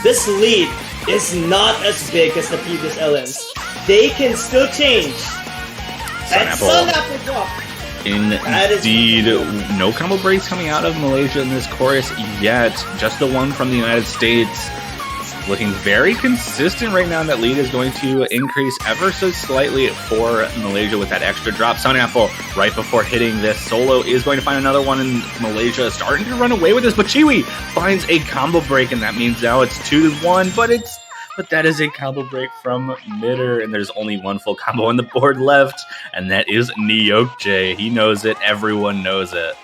C: This lead is not as big as the previous LMs. They can still change. Sun Apple drop.
B: Indeed, no combo breaks coming out of Malaysia in this chorus yet. Just the one from the United States. Looking very consistent right now. That lead is going to increase ever so slightly for Malaysia with that extra drop. Sun Apple, right before hitting this solo, is going to find another one in Malaysia. Starting to run away with this, but Chiwi finds a combo break, and that means now it's 2-1, but that is a combo break from Mitter, and there's only 1 full combo on the board left, and that is Nyokche. He knows it. Everyone knows it.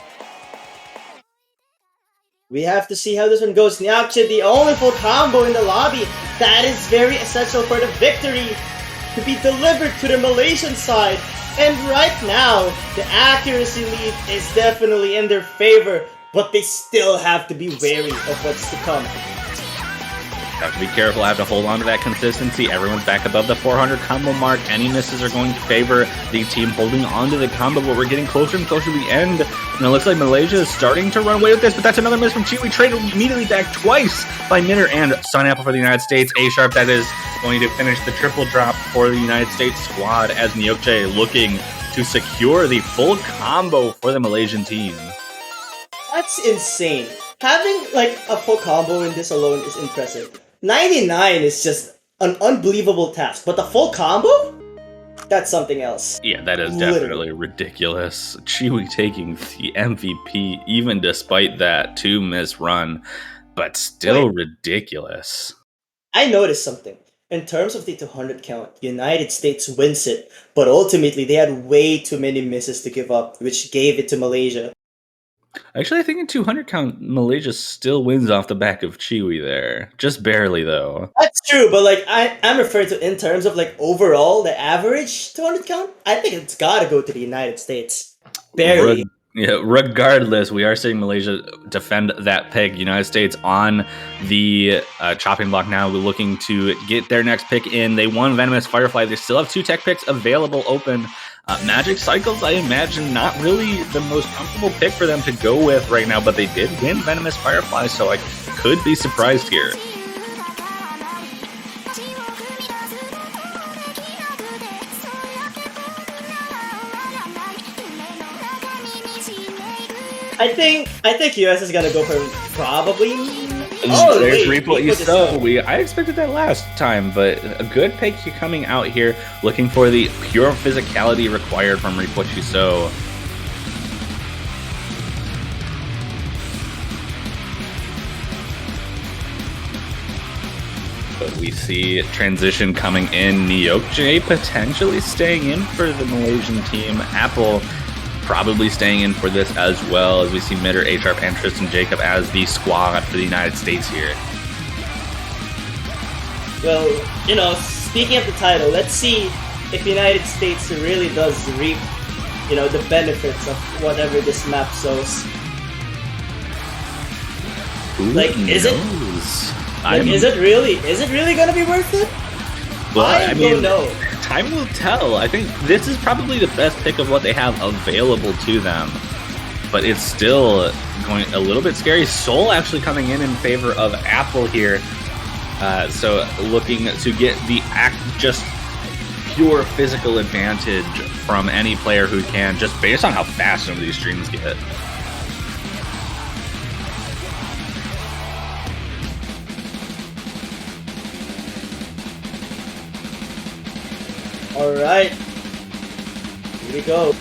C: We have to see how this one goes. Nyakche, the only full combo in the lobby. That is very essential for the victory to be delivered to the Malaysian side. And right now, the accuracy lead is definitely in their favor, but they still have to be wary of what's to come.
B: Have to be careful, have to hold on to that consistency. Everyone's back above the 400 combo mark. Any misses are going to favor the team holding on to the combo, but we're getting closer and closer to the end. And it looks like Malaysia is starting to run away with this, but that's another miss from Chiwi. Trade immediately back twice by Mitter and Sun Apple for the United States. A-Sharp, that is going to finish the triple drop for the United States squad as Nyokche looking to secure the full combo for the Malaysian team.
C: That's insane. Having like a full combo in this alone is impressive. 99 is just an unbelievable task, but the full combo? That's something else.
B: Yeah, that is
C: Literally.
B: definitely ridiculous. Chiwi taking the MVP, even despite that 2-miss run, but still ridiculous.
C: I noticed something. In terms of the 200 count, United States wins it, but ultimately they had way too many misses to give up, which gave it to Malaysia.
B: Actually, I think in 200 count, Malaysia still wins off the back of Chiwi there. Just barely, though.
C: That's true, but like I'm referring to in terms of like overall, the average 200 count, I think it's gotta go to the United States. Barely.
B: Regardless, we are seeing Malaysia defend that pick. United States on the chopping block now. We're looking to get their next pick in. They won Venomous Firefly. They still have 2 tech picks available open. Magic Cycles, I imagine, not really the most comfortable pick for them to go with right now, but they did win Venomous Firefly, so I could be surprised here.
C: I think US is gonna go for probably.
B: There's Reap What You Sow. I expected that last time, but a good pick coming out here, looking for the pure physicality required from Reap What You Sow. But we see transition coming in. Nyokche potentially staying in for the Malaysian team. Apple probably staying in for this as well, as we see Mitter, A-Sharp, and Tristan Jacob as the squad for the United States here.
C: Well, you know, speaking of the title, let's see if United States really does reap, you know, the benefits of whatever this map shows. Like, is it really gonna be worth it?
B: Well,
C: I don't know.
B: Time will tell. I think this is probably the best pick of what they have available to them, but it's still going a little bit scary. Soul actually coming in favor of Apple here, so looking to get the just pure physical advantage from any player who can, just based on how fast some of these streams get.
C: Alright. Here we go.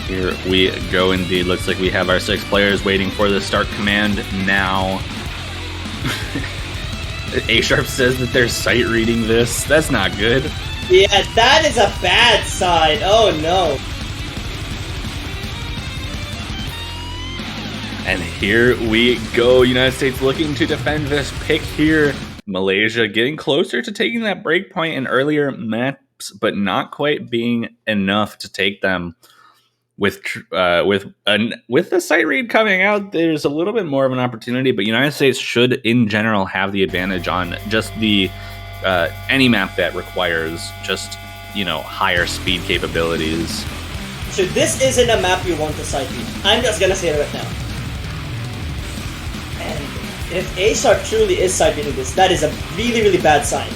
B: Here we go indeed. Looks like we have our 6 players waiting for the start command now. A-Sharp says that they're sight reading this. That's not good.
C: Yeah, that is a bad sign. Oh no.
B: And here we go. United States looking to defend this pick here. Malaysia getting closer to taking that break point in earlier maps, but not quite being enough to take them. With the sight read coming out, there's a little bit more of an opportunity, but United States should, in general, have the advantage on just the any map that requires just, you know, higher speed capabilities.
C: So this isn't a map you want to sight read. I'm just gonna say it right now. And if A-Sharp truly is sight reading this, that is a really, really bad sign.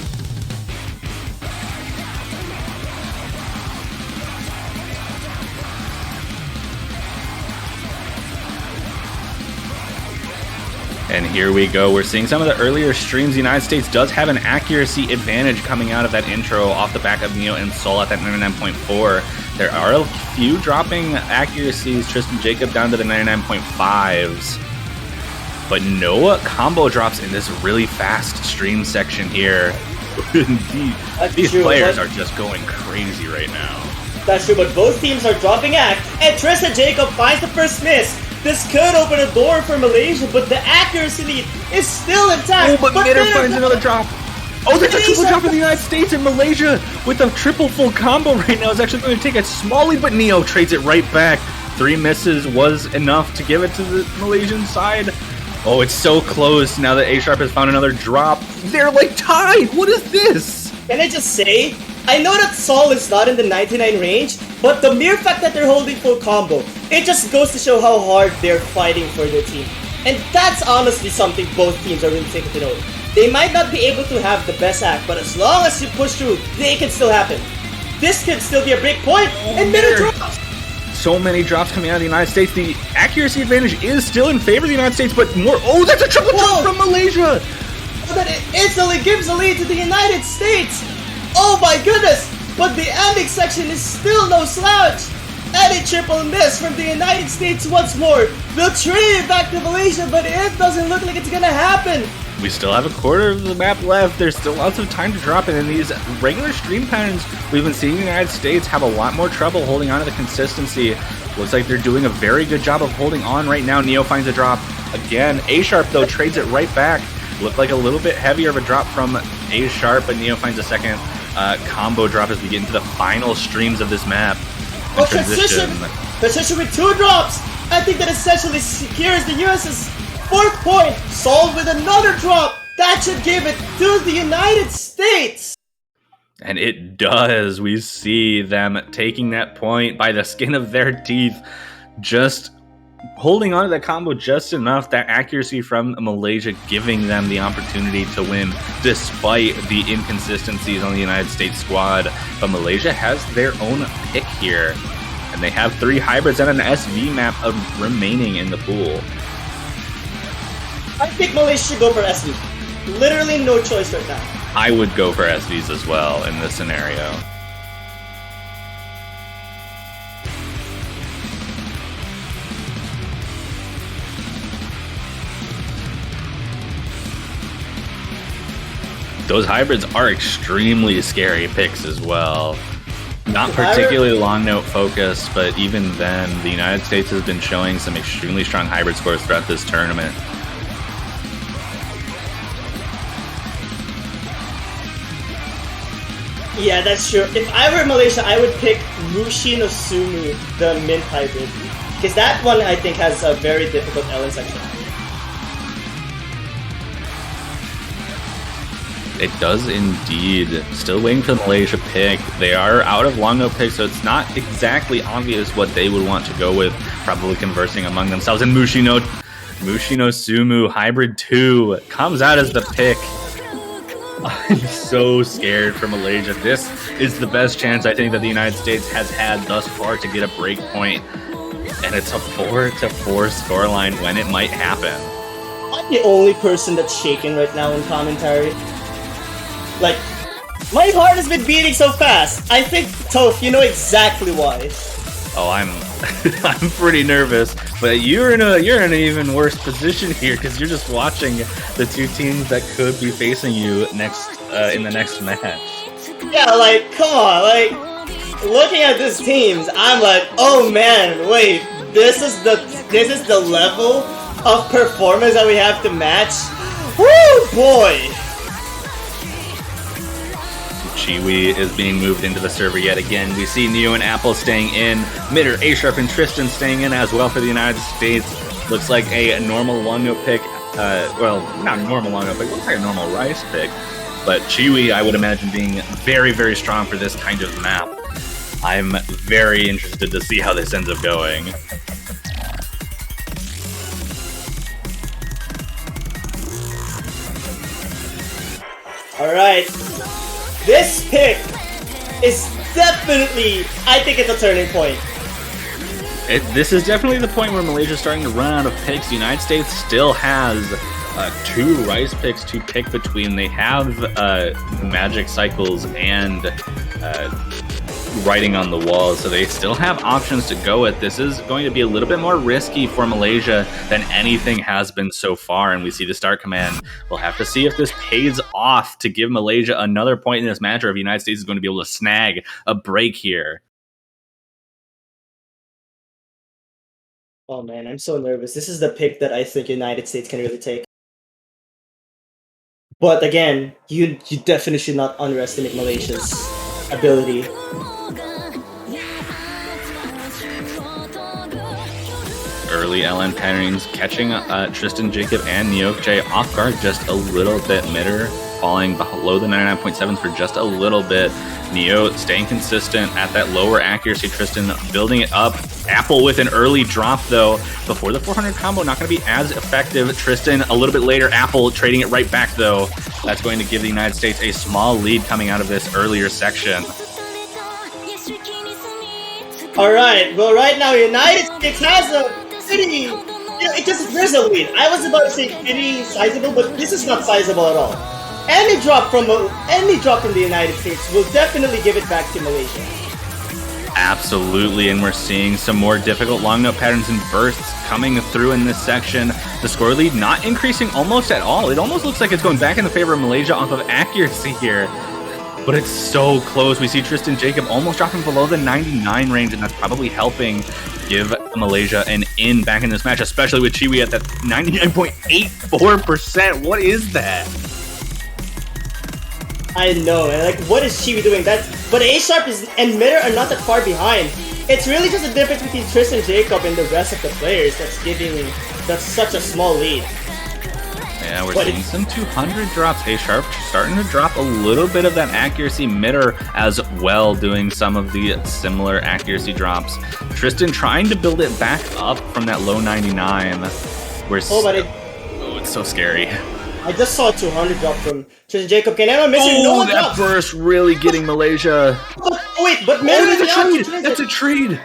B: And here we go. We're seeing some of the earlier streams. The United States does have an accuracy advantage coming out of that intro off the back of Neo and Soul at that 99.4. There are a few dropping accuracies. Tristan Jacob down to the 99.5s. But no combo drops in this really fast stream section here. These players are just going crazy right now.
C: That's true, but both teams are dropping act, and Tristan Jacob finds the first miss. This could open a door for Malaysia, but the accuracy lead is still intact.
B: Oh, but Mitter finds another drop. Oh, there's a triple drop in the United States, and Malaysia with a triple full combo right now is actually going to take a small lead, but Neo trades it right back. 3 misses was enough to give it to the Malaysian side. Oh, it's so close now that A Sharp has found another drop. They're like tied. What is this?
C: Can I just say, I know that Sol is not in the 99 range, but the mere fact that they're holding full combo, it just goes to show how hard they're fighting for their team. And that's honestly something both teams are really taking to note. They might not be able to have the best act, but as long as you push through, they can still happen. This could still be a break point, and many drops!
B: So many drops coming out of the United States. The accuracy advantage is still in favor of the United States, but more. Oh, that's a triple drop from Malaysia!
C: But it instantly gives the lead to the United States! Oh my goodness! But the ending section is still no slouch! And a triple miss from the United States once more. They'll trade it back to Malaysia, but it doesn't look like it's gonna happen.
B: We still have a quarter of the map left. There's still lots of time to drop it. In these regular stream patterns, we've been seeing the United States have a lot more trouble holding on to the consistency. Looks like they're doing a very good job of holding on right now. Neo finds a drop again. A Sharp, though, trades it right back. Looked like a little bit heavier of a drop from A Sharp, but Neo finds a second combo drop as we get into the final streams of this map.
C: Oh, transition with 2 drops! I think that essentially secures the US's 4th point, Sol with another drop! That should give it to the United States!
B: And it does. We see them taking that point by the skin of their teeth, just holding on to that combo just enough. That accuracy from Malaysia giving them the opportunity to win despite the inconsistencies on the United States squad. But Malaysia has their own pick here, and they have 3 hybrids and an SV map remaining in the pool.
C: I think Malaysia should go for SV. Literally no choice right now.
B: I would go for SVs as well in this scenario. Those hybrids are extremely scary picks as well. Not particularly long note focused, but even then, the United States has been showing some extremely strong hybrid scores throughout this tournament.
C: Yeah, that's true. If I were Malaysia, I would pick Mushin or Sumu, the mint hybrid. Because that one, I think, has a very difficult Ellen section.
B: It does indeed. Still waiting for the Malaysia pick. They are out of long note picks, so it's not exactly obvious what they would want to go with. Probably conversing among themselves. And Mushino Sumu Hybrid 2 comes out as the pick. I'm so scared for Malaysia. This is the best chance I think that the United States has had thus far to get a break point. And it's a 4-4 scoreline when it might happen.
C: I'm the only person that's shaking right now in commentary. Like, my heart has been beating so fast. I think, Toph, you know exactly why.
B: Oh, I'm pretty nervous, but you're in an even worse position here because you're just watching the 2 teams that could be facing you next in the next match.
C: Yeah, like, come on, like, looking at these teams, I'm like, oh man, wait, this is the level of performance that we have to match. Woo, boy!
B: Chiwi is being moved into the server yet again. We see Neo and Apple staying in. Midder, A-Sharp, and Tristan staying in as well for the United States. Looks like a normal long note pick. Well, not a normal long note pick. Looks like a normal Rice pick. But Chiwi, I would imagine, being very, very strong for this kind of map. I'm very interested to see how this ends up going.
C: Alright. This pick is definitely, I think it's a turning point.
B: This is definitely the point where Malaysia's starting to run out of picks. The United States still has 2 Rice picks to pick between. They have Magic Cycles and Writing on the Wall, so they still have options to go with. This is going to be a little bit more risky for Malaysia than anything has been so far, and we see the start command. We'll have to see if this pays off to give Malaysia another point in this match, or if the United States is going to be able to snag a break here.
C: Oh man, I'm so nervous. This is the pick that I think United States can really take. But again, you definitely should not underestimate Malaysia's ability.
B: early LN patterns, catching Tristan Jacob and Neok J off guard just a little bit. Midder falling below the 99.7s for just a little bit. Neo staying consistent at that lower accuracy. Tristan building it up. Apple with an early drop though. Before the 400 combo, not going to be as effective. Tristan a little bit later. Apple trading it right back though. That's going to give the United States a small lead coming out of this earlier section.
C: Alright, well right now United States has a pretty... there's a lead. I was about to say pretty sizable, but this is not sizable at all. Any drop from the United States will definitely give it back to Malaysia.
B: Absolutely, and we're seeing some more difficult long note patterns and bursts coming through in this section. The score lead not increasing almost at all. It almost looks like it's going back in the favor of Malaysia off of accuracy here. But it's so close. We see Tristan Jacob almost dropping below the 99 range, and that's probably helping give Malaysia an in back in this match, especially with Chiwi at that 99.84%. What is that?
C: I know, and like, what is Chiwi doing? But A-Sharp and Midder are not that far behind. It's really just a difference between Tristan Jacob and the rest of the players that's such a small lead.
B: Yeah, we're seeing some 200 drops. A-Sharp starting to drop a little bit of that accuracy. Midder as well doing some of the similar accuracy drops. Tristan trying to build it back up from that low 99. It's so scary.
C: I just saw a 200 drop from Tristan Jacob. Can anyone miss it? No one
B: that
C: drops.
B: burst really getting Malaysia.
C: But Midder is out.
B: That's a trade.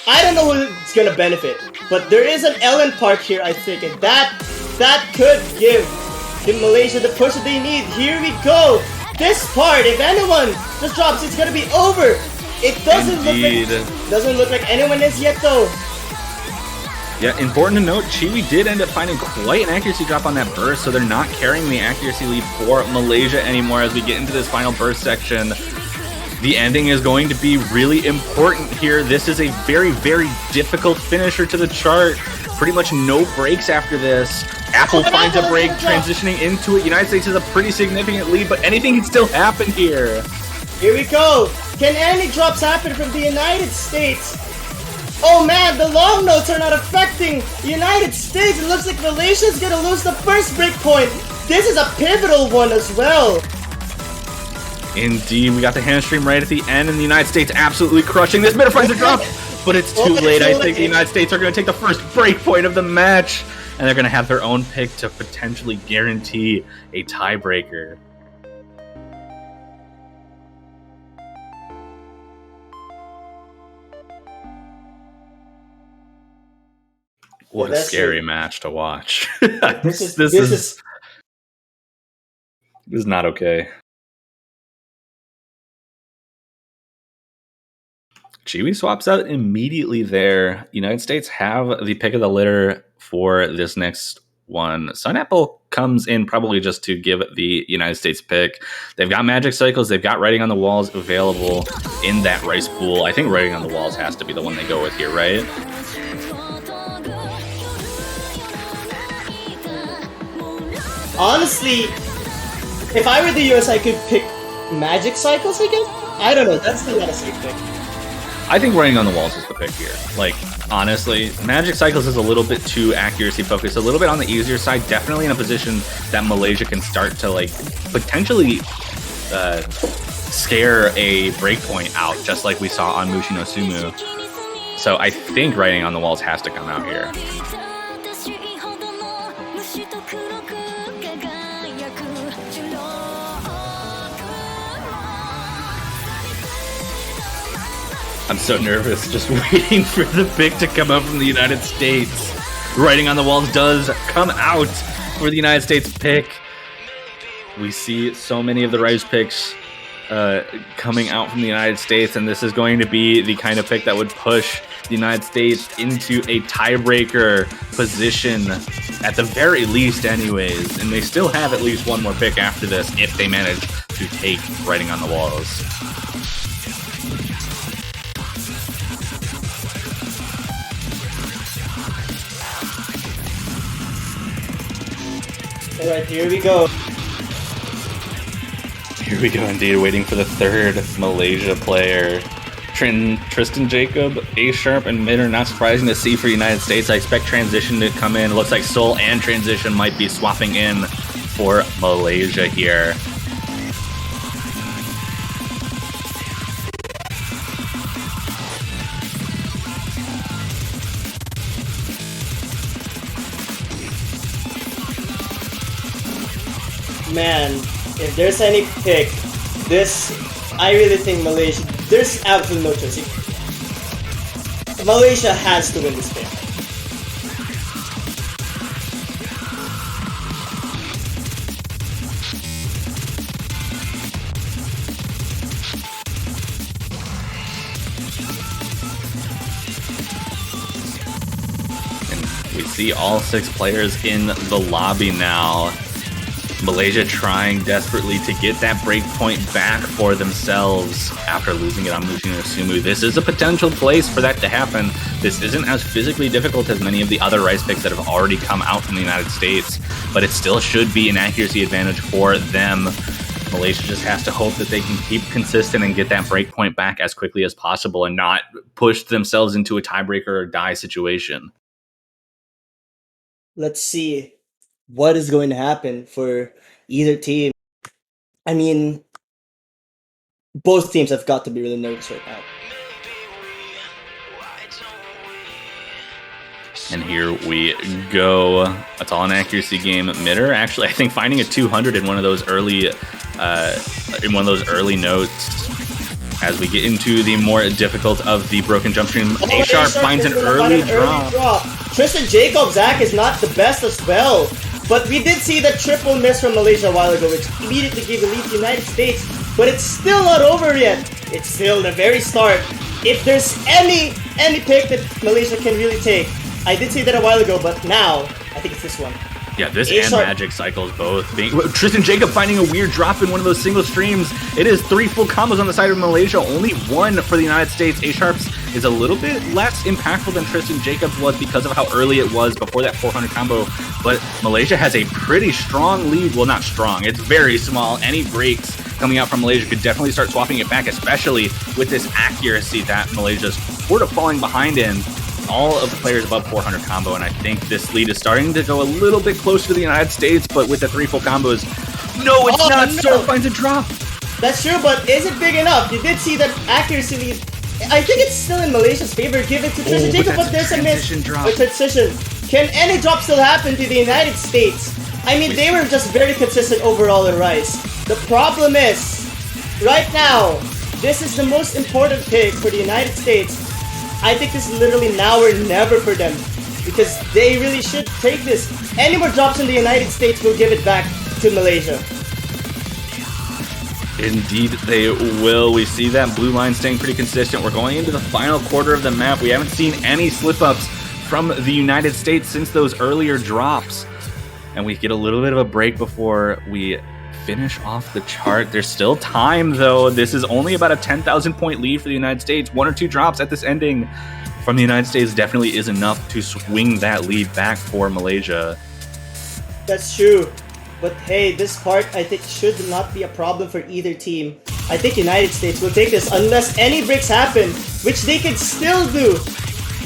C: I don't know who's gonna benefit, but there is an LN Park here, I think, and that could give Malaysia the push that they need. Here we go. This part, if anyone just drops, it's gonna be over. It doesn't look like anyone is yet though.
B: Yeah, important to note, Chiwi did end up finding quite an accuracy drop on that burst, so they're not carrying the accuracy lead for Malaysia anymore as we get into this final burst section. The ending is going to be really important here. This is a very, very difficult finisher to the chart. Pretty much no breaks after this. Apple finds a break, transitioning into it. United States has a pretty significant lead, but anything can still happen here.
C: Here we go. Can any drops happen from the United States? Oh man, the long notes are not affecting the United States. It looks like Malaysia's gonna lose the first break point. This is a pivotal one as well.
B: Indeed, we got the hamstring right at the end, and the United States absolutely crushing this. Midder finds a drop, but it's too late. I think the United States are going to take the first break point of the match, and they're going to have their own pick to potentially guarantee a tiebreaker. What a scary match to watch. This is not okay. Chiwi swaps out immediately there. United States have the pick of the litter for this next one. Sun Apple comes in probably just to give the United States pick. They've got magic cycles. They've got writing on the walls available in that rice pool. I think writing on the walls has to be the one they go with here, right?
C: Honestly, if I were the US, I could pick magic cycles, I guess? I don't know. That's not a safe pick.
B: I think writing on the walls is the pick here. Like, honestly, Magic Cycles is a little bit too accuracy focused, a little bit on the easier side, definitely in a position that Malaysia can start to, like, potentially scare a breakpoint out, just like we saw on Mushin no Sumu. So I think writing on the walls has to come out here. I'm so nervous just waiting for the pick to come out from the United States. Writing on the walls does come out for the United States pick. We see so many of the Rise picks coming out from the United States, and this is going to be the kind of pick that would push the United States into a tiebreaker position at the very least anyways, and they still have at least one more pick after this if they manage to take Writing on the Walls.
C: Alright, here we go.
B: Here we go indeed, waiting for the third Malaysia player. Tristan Jacob, A Sharp, and Mid are not surprising to see for United States. I expect Transition to come in. It looks like Soul and Transition might be swapping in for Malaysia here.
C: Man, if there's any pick, I really think Malaysia, there's absolutely no choice. Malaysia has to win this pick.
B: And we see all 6 players in the lobby now. Malaysia trying desperately to get that break point back for themselves after losing it on Mushin or Sumu. This is a potential place for that to happen. This isn't as physically difficult as many of the other Rice picks that have already come out from the United States, but it still should be an accuracy advantage for them. Malaysia just has to hope that they can keep consistent and get that break point back as quickly as possible and not push themselves into a tiebreaker or die situation.
C: Let's see what is going to happen for either team. I mean, both teams have got to be really nervous right now.
B: And here we go. It's all an accuracy game. Midder actually, I think, finding a 200 in one of those early notes. As we get into the more difficult of the broken jump stream, A Sharp finds an early drop.
C: Tristan Jacob, Zach, is not the best as well. But we did see that triple miss from Malaysia a while ago, which immediately gave the lead to the United States. But it's still not over yet. It's still the very start. If there's any pick that Malaysia can really take, I did say that a while ago, but now I think it's this one.
B: Yeah, this and Magic Cycles both being... Tristan Jacob finding a weird drop in one of those single streams. It is 3 full combos on the side of Malaysia, only 1 for the United States. A Sharp's is a little bit less impactful than Tristan Jacobs was because of how early it was before that 400 combo, but Malaysia has a pretty strong lead. Well, not strong, it's very small. Any breaks coming out from Malaysia could definitely start swapping it back, especially with this accuracy that Malaysia's sort of falling behind in. All of the players above 400 combo, and I think this lead is starting to go a little bit closer to the United States, but with the 3 full combos, no, it's not. No. Soul finds a drop.
C: That's true, but is it big enough? You did see that accuracy lead. I think it's still in Malaysia's favor. Give it to Tristan Jacob, but there's a miss. The transition. Can any drop still happen to the United States? I mean, they were just very consistent overall in Rice. The problem is, right now, this is the most important pick for the United States. I think this is literally now or never for them, because they really should take this. Any more drops in the United States will give it back to Malaysia.
B: Indeed, they will. We see that blue line staying pretty consistent. We're going into the final quarter of the map. We haven't seen any slip-ups from the United States since those earlier drops. And we get a little bit of a break before we finish off the chart. There's still time, though. This is only about a 10,000 point lead for the United States. 1 or 2 drops at this ending from the United States definitely is enough to swing that lead back for Malaysia.
C: That's true. But hey, this part I think should not be a problem for either team. I think United States will take this unless any breaks happen, which they could still do.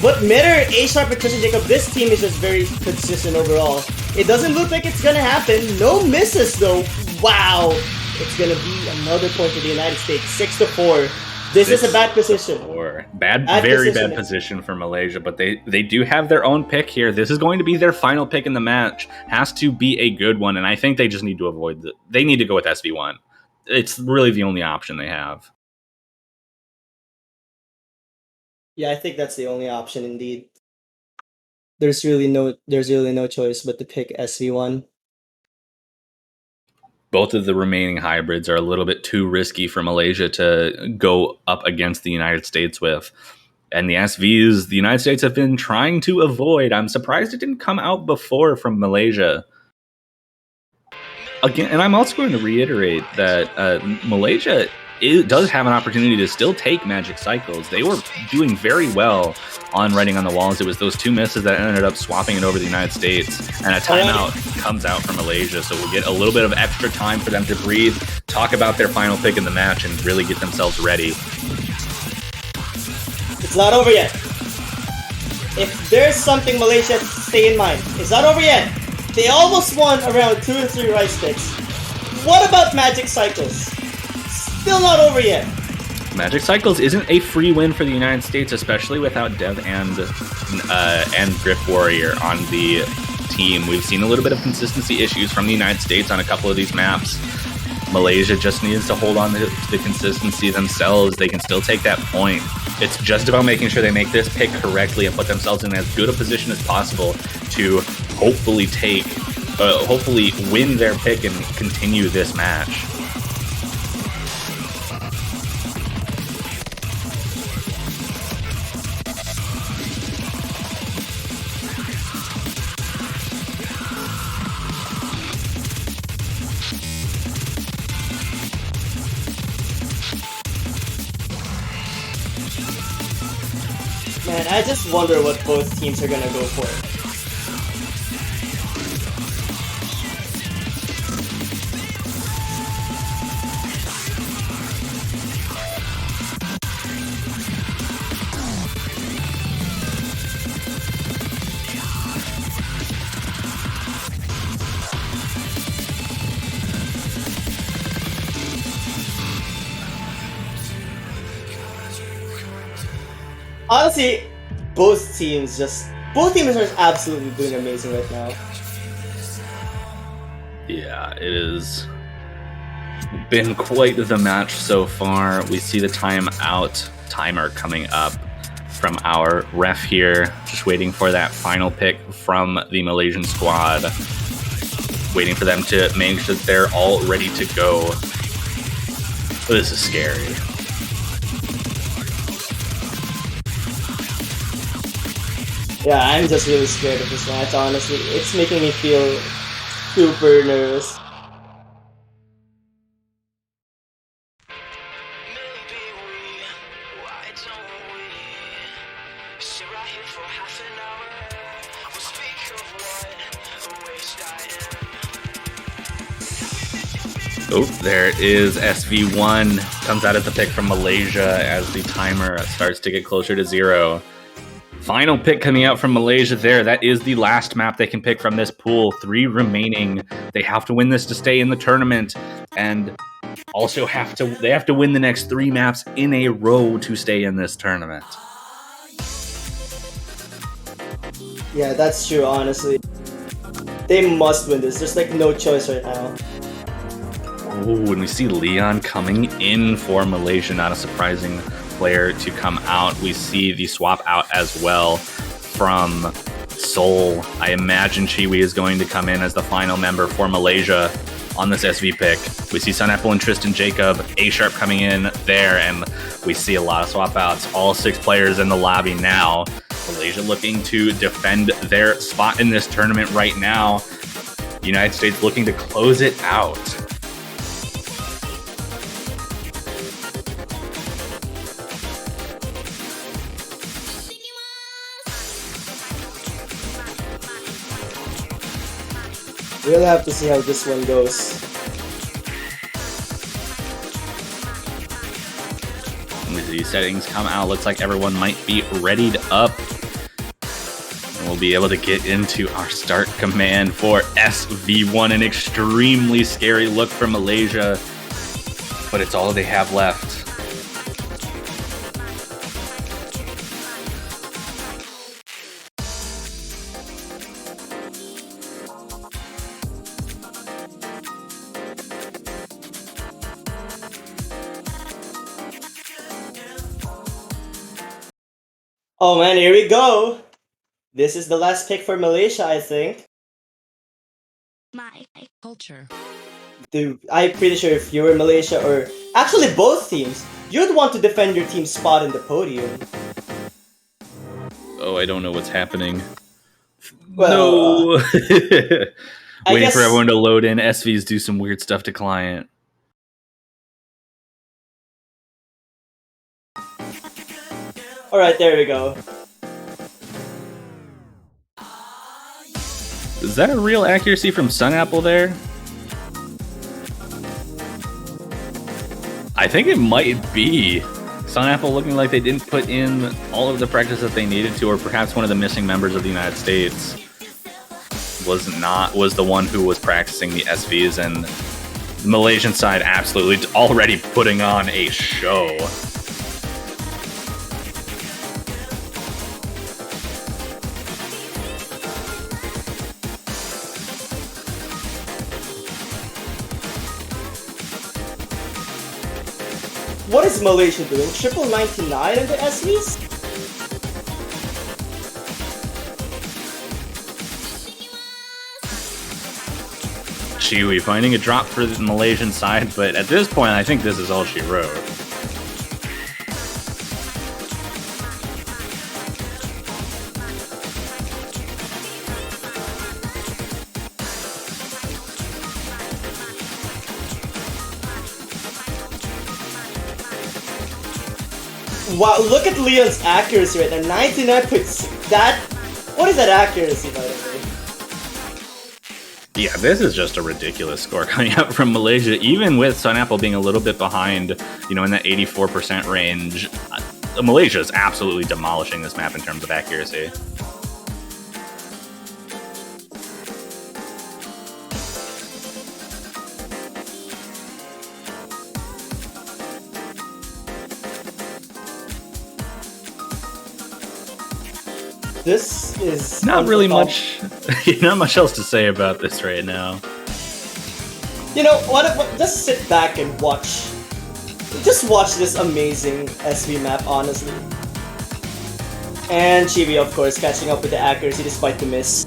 C: But Midder, A Sharp, and Tristan Jacob, this team is just very consistent overall. It doesn't look like it's gonna happen. No misses though. Wow. It's gonna be another point for the United States. 6-4. This is a bad position.
B: Very bad position for Malaysia, but they do have their own pick here. This is going to be their final pick in the match. Has to be a good one, and I think they just need to avoid they need to go with SV1. It's really the only option they have.
C: Yeah, I think that's the only option indeed. There's really no choice but to pick SV1.
B: Both of the remaining hybrids are a little bit too risky for Malaysia to go up against the United States with. And the SVs, the United States have been trying to avoid. I'm surprised it didn't come out before from Malaysia. Again, and I'm also going to reiterate that Malaysia does have an opportunity to still take Magic Cycles. They were doing very well on writing on the walls. It was those 2 misses that ended up swapping it over the United States, and a timeout comes out from Malaysia, so we'll get a little bit of extra time for them to breathe, talk about their final pick in the match, and really get themselves ready.
C: It's not over yet. If there's something Malaysia has to stay in mind, it's not over yet. They almost won around 2 or 3 rice picks. What about Magic Cycles? Still not over yet.
B: Magic Cycles isn't a free win for the United States, especially without Dev and Grip Warrior on the team. We've seen a little bit of consistency issues from the United States on a couple of these maps. Malaysia just needs to hold on to the consistency themselves. They can still take that point. It's just about making sure they make this pick correctly and put themselves in as good a position as possible to hopefully win their pick and continue this match.
C: Man, I just wonder what both teams are gonna go for. Honestly, both teams are absolutely doing amazing right now.
B: Yeah, it has been quite the match so far. We see the timer coming up from our ref here, just waiting for that final pick from the Malaysian squad, waiting for them to make sure that they're all ready to go. This is scary.
C: Yeah, I'm just really scared of this match, honestly. It's making me feel super nervous.
B: Oh, there is SV1. Comes out at the pick from Malaysia as the timer starts to get closer to 0. Final pick coming out from Malaysia there. That is the last map they can pick from this pool. 3 remaining. They have to win this to stay in the tournament, and also they have to win the next 3 maps in a row to stay in this tournament.
C: Yeah, that's true, honestly. They must win this. There's like no choice right now.
B: Oh, and we see Leon coming in for Malaysia. Not a surprising player to come out. We see the swap out as well from Seoul. I imagine Chiwi is going to come in as the final member for Malaysia on this SV pick. We see Sunapple and Tristan Jacob, A-Sharp coming in there, and we see a lot of swap outs. All 6 players in the lobby now. Malaysia looking to defend their spot in this tournament right now. The United States looking to close it out.
C: We'll have to see how this one goes.
B: With these settings come out, looks like everyone might be readied up. And we'll be able to get into our start command for SV1. An extremely scary look for Malaysia, but it's all they have left.
C: Oh man, here we go! This is the last pick for Malaysia, I think.
A: My culture.
C: Dude, I'm pretty sure if you were Malaysia, or actually both teams, you'd want to defend your team's spot in the podium.
B: Oh, I don't know what's happening.
C: Well,
B: no!
C: I
B: Waiting
C: guess-
B: for everyone to load in. SVs do some weird stuff to client.
C: Alright, there we go.
B: Is that a real accuracy from Sunapple there? I think it might be. Sun Apple looking like they didn't put in all of the practice that they needed to, or perhaps one of the missing members of the United States was the one who was practicing the SVs, and the Malaysian side absolutely already putting on a show.
C: What is Malaysia doing? Triple 99 in the SVs?
B: Chiwi finding a drop for the Malaysian side, but at this point, I think this is all she wrote.
C: Wow, look at Leon's accuracy right now. 99.6. That. What is that accuracy, by the way?
B: Yeah, this is just a ridiculous score coming out from Malaysia, even with Sun Apple being a little bit behind, in that 84% range. Malaysia is absolutely demolishing this map in terms of accuracy.
C: This is
B: not really much. Not much else to say about this right now.
C: You know what? Just sit back and watch. Just watch this amazing SV map, honestly. And Chibi, of course, catching up with the accuracy despite the miss.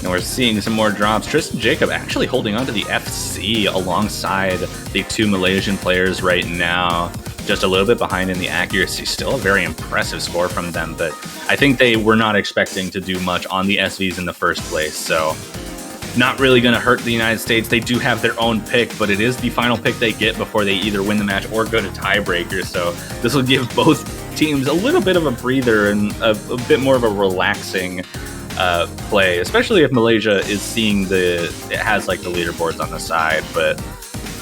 B: And we're seeing some more drops. Tristan Jacob actually holding on to the FC alongside the two Malaysian players right now. Just a little bit behind in the accuracy. Still a very impressive score from them, but I think they were not expecting to do much on the SVs in the first place, so not really going to hurt the United States. They do have their own pick, but it is the final pick they get before they either win the match or go to tiebreaker, so this will give both teams a little bit of a breather and a bit more of a relaxing play, especially if Malaysia is seeing it has like the leaderboards on the side, but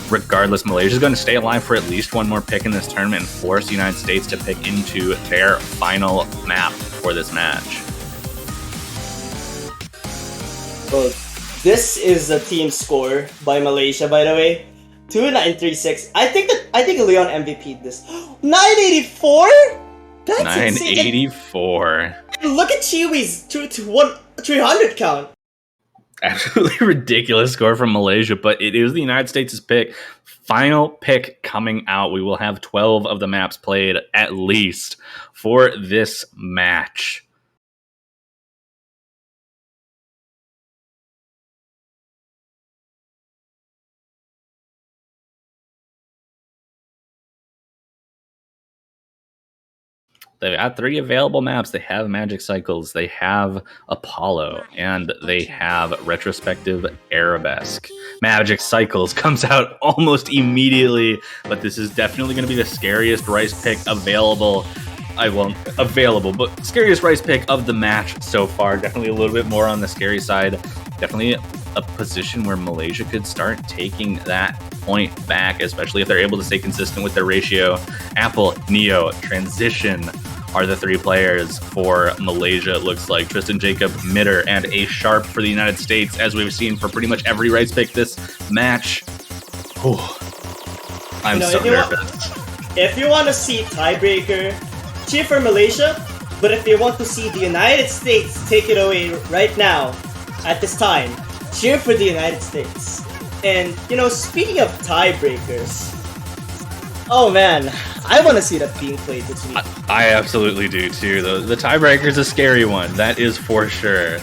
B: regardless, Malaysia is going to stay alive for at least one more pick in this tournament and force the United States to pick into their final map for this match.
C: So this is a team score by Malaysia, by the way. 2936. I think Leon MVP'd this. 984? That's
B: 984.
C: Insane. Look at Chiwi's 300 count.
B: Absolutely ridiculous score from Malaysia, but it is the United States' pick. Final pick coming out. We will have 12 of the maps played at least for this match. They've got 3 available maps. They have Magic Cycles, they have Apollo, and they have Retrospective Arabesque. Magic Cycles comes out almost immediately, but this is definitely going to be the scariest Rice pick available. But scariest Rice pick of the match so far. Definitely a little bit more on the scary side. Definitely a position where Malaysia could start taking that point back, especially if they're able to stay consistent with their ratio. Apple, Neo, Transition are the 3 players for Malaysia. It looks like Tristan Jacob, Mitter, and A Sharp for the United States, as we've seen for pretty much every Rice pick this match. Whew. I'm so nervous.
C: If you want to see tiebreaker, cheer for Malaysia. But if you want to see the United States take it away right now, at this time, cheer for the United States. And, speaking of tiebreakers, oh man, I want to see that being played this week.
B: I absolutely do too. The tiebreaker is a scary one, that is for sure.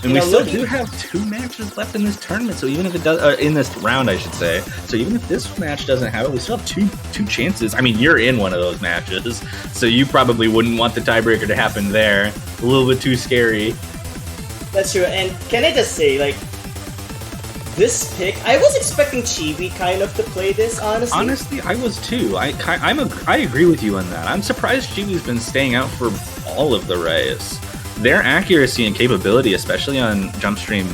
B: And we still do have 2 matches left in this tournament, so even if it does, in this round, I should say. So even if this match doesn't have it, we still have two chances. I mean, you're in one of those matches, so you probably wouldn't want the tiebreaker to happen there. A little bit too scary.
C: That's true, and can I just say, this pick, I was expecting Chibi kind of to play this, honestly.
B: Honestly, I was too. I agree with you on that. I'm surprised Chibi's been staying out for all of the Rice. Their accuracy and capability, especially on jump stream,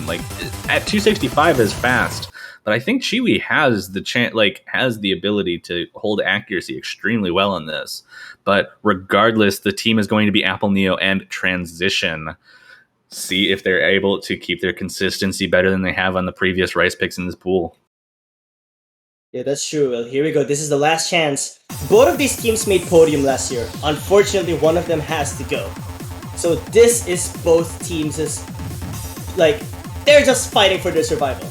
B: at 265 is fast, But I think Chiwi has the has the ability to hold accuracy extremely well in this. But regardless, the team is going to be Apple Neo and Transition. See if they're able to keep their consistency better than they have on the previous rice picks in this pool.
C: Yeah, that's true. Well, here we go. This is the last chance. Both of these teams made podium last year. Unfortunately, one of them has to go. So this is both teams' they're just fighting for their survival.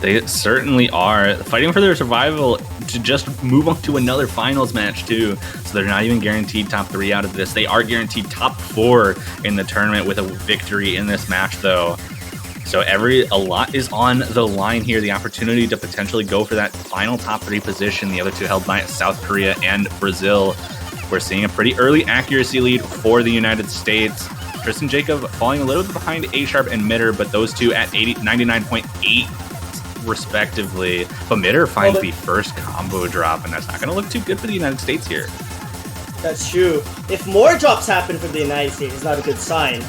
B: They certainly are fighting for their survival to just move on to another finals match too. So they're not even guaranteed top 3 out of this. They are guaranteed top 4 in the tournament with a victory in this match though. So a lot is on the line here. The opportunity to potentially go for that final top 3 position. The other two held by South Korea and Brazil. We're seeing a pretty early accuracy lead for the United States. Tristan Jacob falling a little bit behind A Sharp and Mitter, but those two at 99.8 respectively. But Mitter finds the first combo drop, and that's not going to look too good for the United States here.
C: That's true. If more drops happen for the United States, it's not a good sign.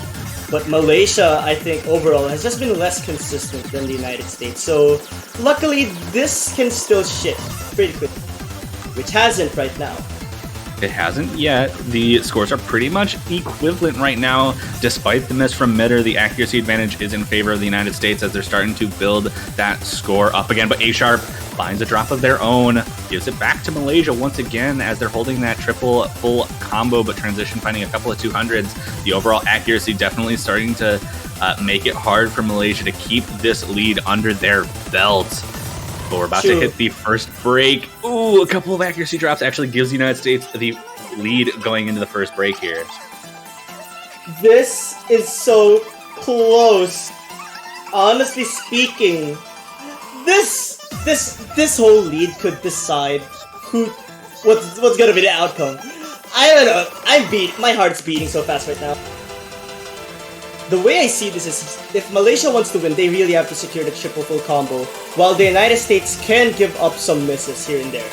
C: But Malaysia, I think, overall, has just been less consistent than the United States. So, luckily, this can still shift pretty quickly, which hasn't right now.
B: It hasn't yet. The scores are pretty much equivalent right now. Despite the miss from Mitter, the accuracy advantage is in favor of the United States as they're starting to build that score up again. But A Sharp finds a drop of their own, gives it back to Malaysia once again as they're holding that triple full combo, but Transition finding a couple of 200s. The overall accuracy definitely starting to make it hard for Malaysia to keep this lead under their belts. But we're about to hit the first break. Ooh, a couple of accuracy drops actually gives the United States the lead going into the first break here.
C: This is so close. Honestly speaking, this whole lead could decide what's gonna be the outcome. I don't know. My heart's beating so fast right now. The way I see this is, if Malaysia wants to win, they really have to secure the triple full combo, while the United States can give up some misses here and there.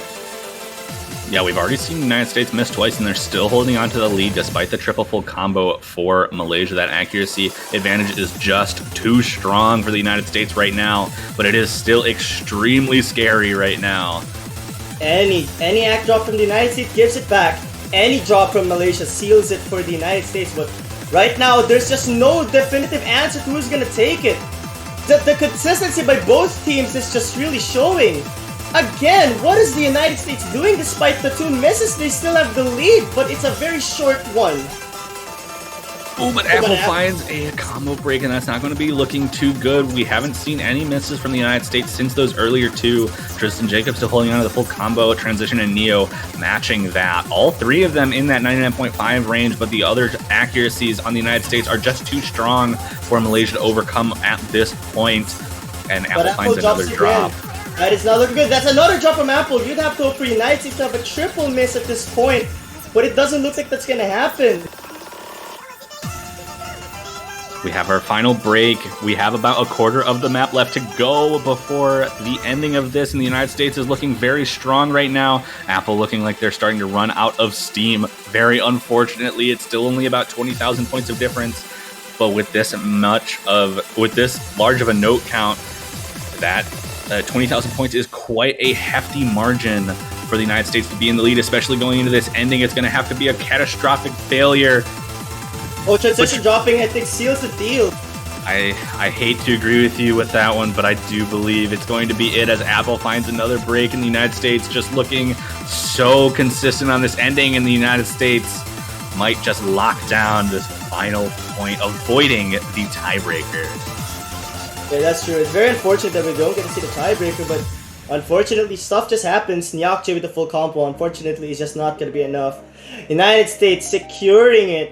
B: Yeah, we've already seen the United States miss twice, and they're still holding on to the lead despite the triple full combo for Malaysia. That accuracy advantage is just too strong for the United States right now, but it is still extremely scary right now.
C: Any act drop from the United States gives it back. Any drop from Malaysia seals it for the United States, but right now, there's just no definitive answer to who's gonna take it. The consistency by both teams is just really showing. Again, what is the United States doing despite the 2 misses? They still have the lead, but it's a very short one.
B: Oh, but Apple finds a combo break, and that's not going to be looking too good. We haven't seen any misses from the United States since those earlier 2. Tristan Jacob still holding on to the full combo. Transition and Neo matching that. All 3 of them in that 99.5 range, but the other accuracies on the United States are just too strong for Malaysia to overcome at this point. And Apple finds another drop.
C: That is not looking good. That's another drop from Apple. You'd have to hope for United States to have a triple miss at this point, but it doesn't look like that's going to happen.
B: We have our final break. We have about a quarter of the map left to go before the ending of this, and the United States is looking very strong right now. Apple looking like they're starting to run out of steam. Very unfortunately, it's still only about 20,000 points of difference. But with this large of a note count, that 20,000 points is quite a hefty margin for the United States to be in the lead, especially going into this ending. It's going to have to be a catastrophic failure.
C: Oh, Transition dropping, I think, seals the deal.
B: I hate to agree with you with that one, but I do believe it's going to be it as Apple finds another break in the United States, just looking so consistent on this ending, and the United States might just lock down this final point, avoiding the tiebreaker.
C: Yeah, that's true. It's very unfortunate that we don't get to see the tiebreaker, but unfortunately, stuff just happens. Nyakche with the full combo, unfortunately, is just not going to be enough. United States securing it.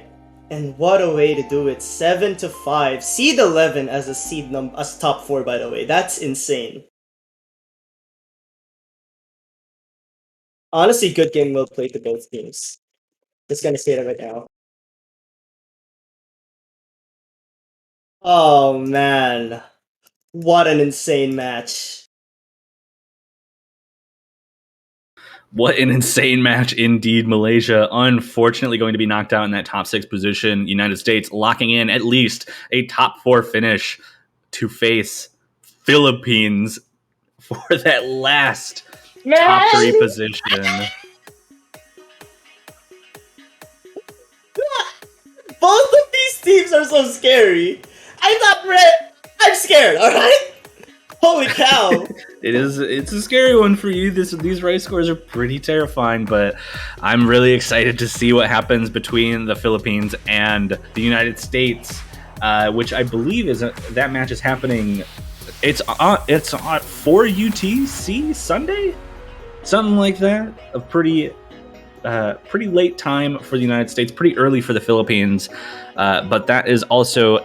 C: And what a way to do it. 7-5. Seed 11 as as top 4, by the way. That's insane. Honestly, good game well played to both teams. Just gonna say that right now. Oh man. What an insane match.
B: What an insane match indeed. Malaysia, unfortunately, going to be knocked out in that top 6 position. United States locking in at least a top 4 finish to face Philippines for that last top 3 position.
C: Both of these teams are so scary. I'm scared, alright? Holy cow.
B: It's a scary one for you. These Rice scores are pretty terrifying, but I'm really excited to see what happens between the Philippines and the United States, which I believe that match is happening. It's on 4 UTC Sunday, something like that. A pretty late time for the United States, pretty early for the Philippines, but that is also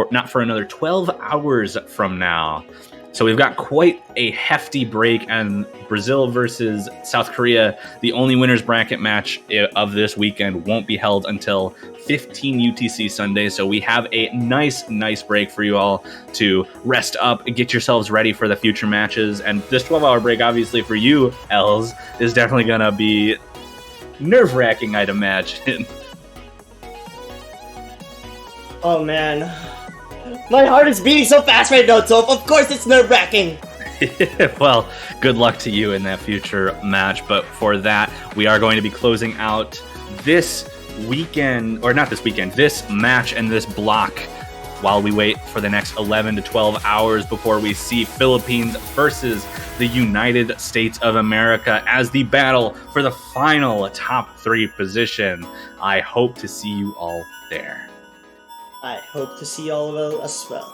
B: not for another 12 hours from now. So we've got quite a hefty break, and Brazil versus South Korea, the only winners bracket match of this weekend, won't be held until 15 UTC Sunday. So we have a nice break for you all to rest up and get yourselves ready for the future matches. And this 12-hour break, obviously for you, Els, is definitely going to be nerve-wracking, I'd imagine.
C: Oh man, my heart is beating so fast right now, Toph. Of course it's nerve-wracking.
B: Well, good luck to you in that future match. But for that, we are going to be closing out this weekend, or not this weekend, this match and this block, while we wait for the next 11 to 12 hours before we see Philippines versus the United States of America as the battle for the final top 3 position. I hope to see you all there.
C: I hope to see all of you as well.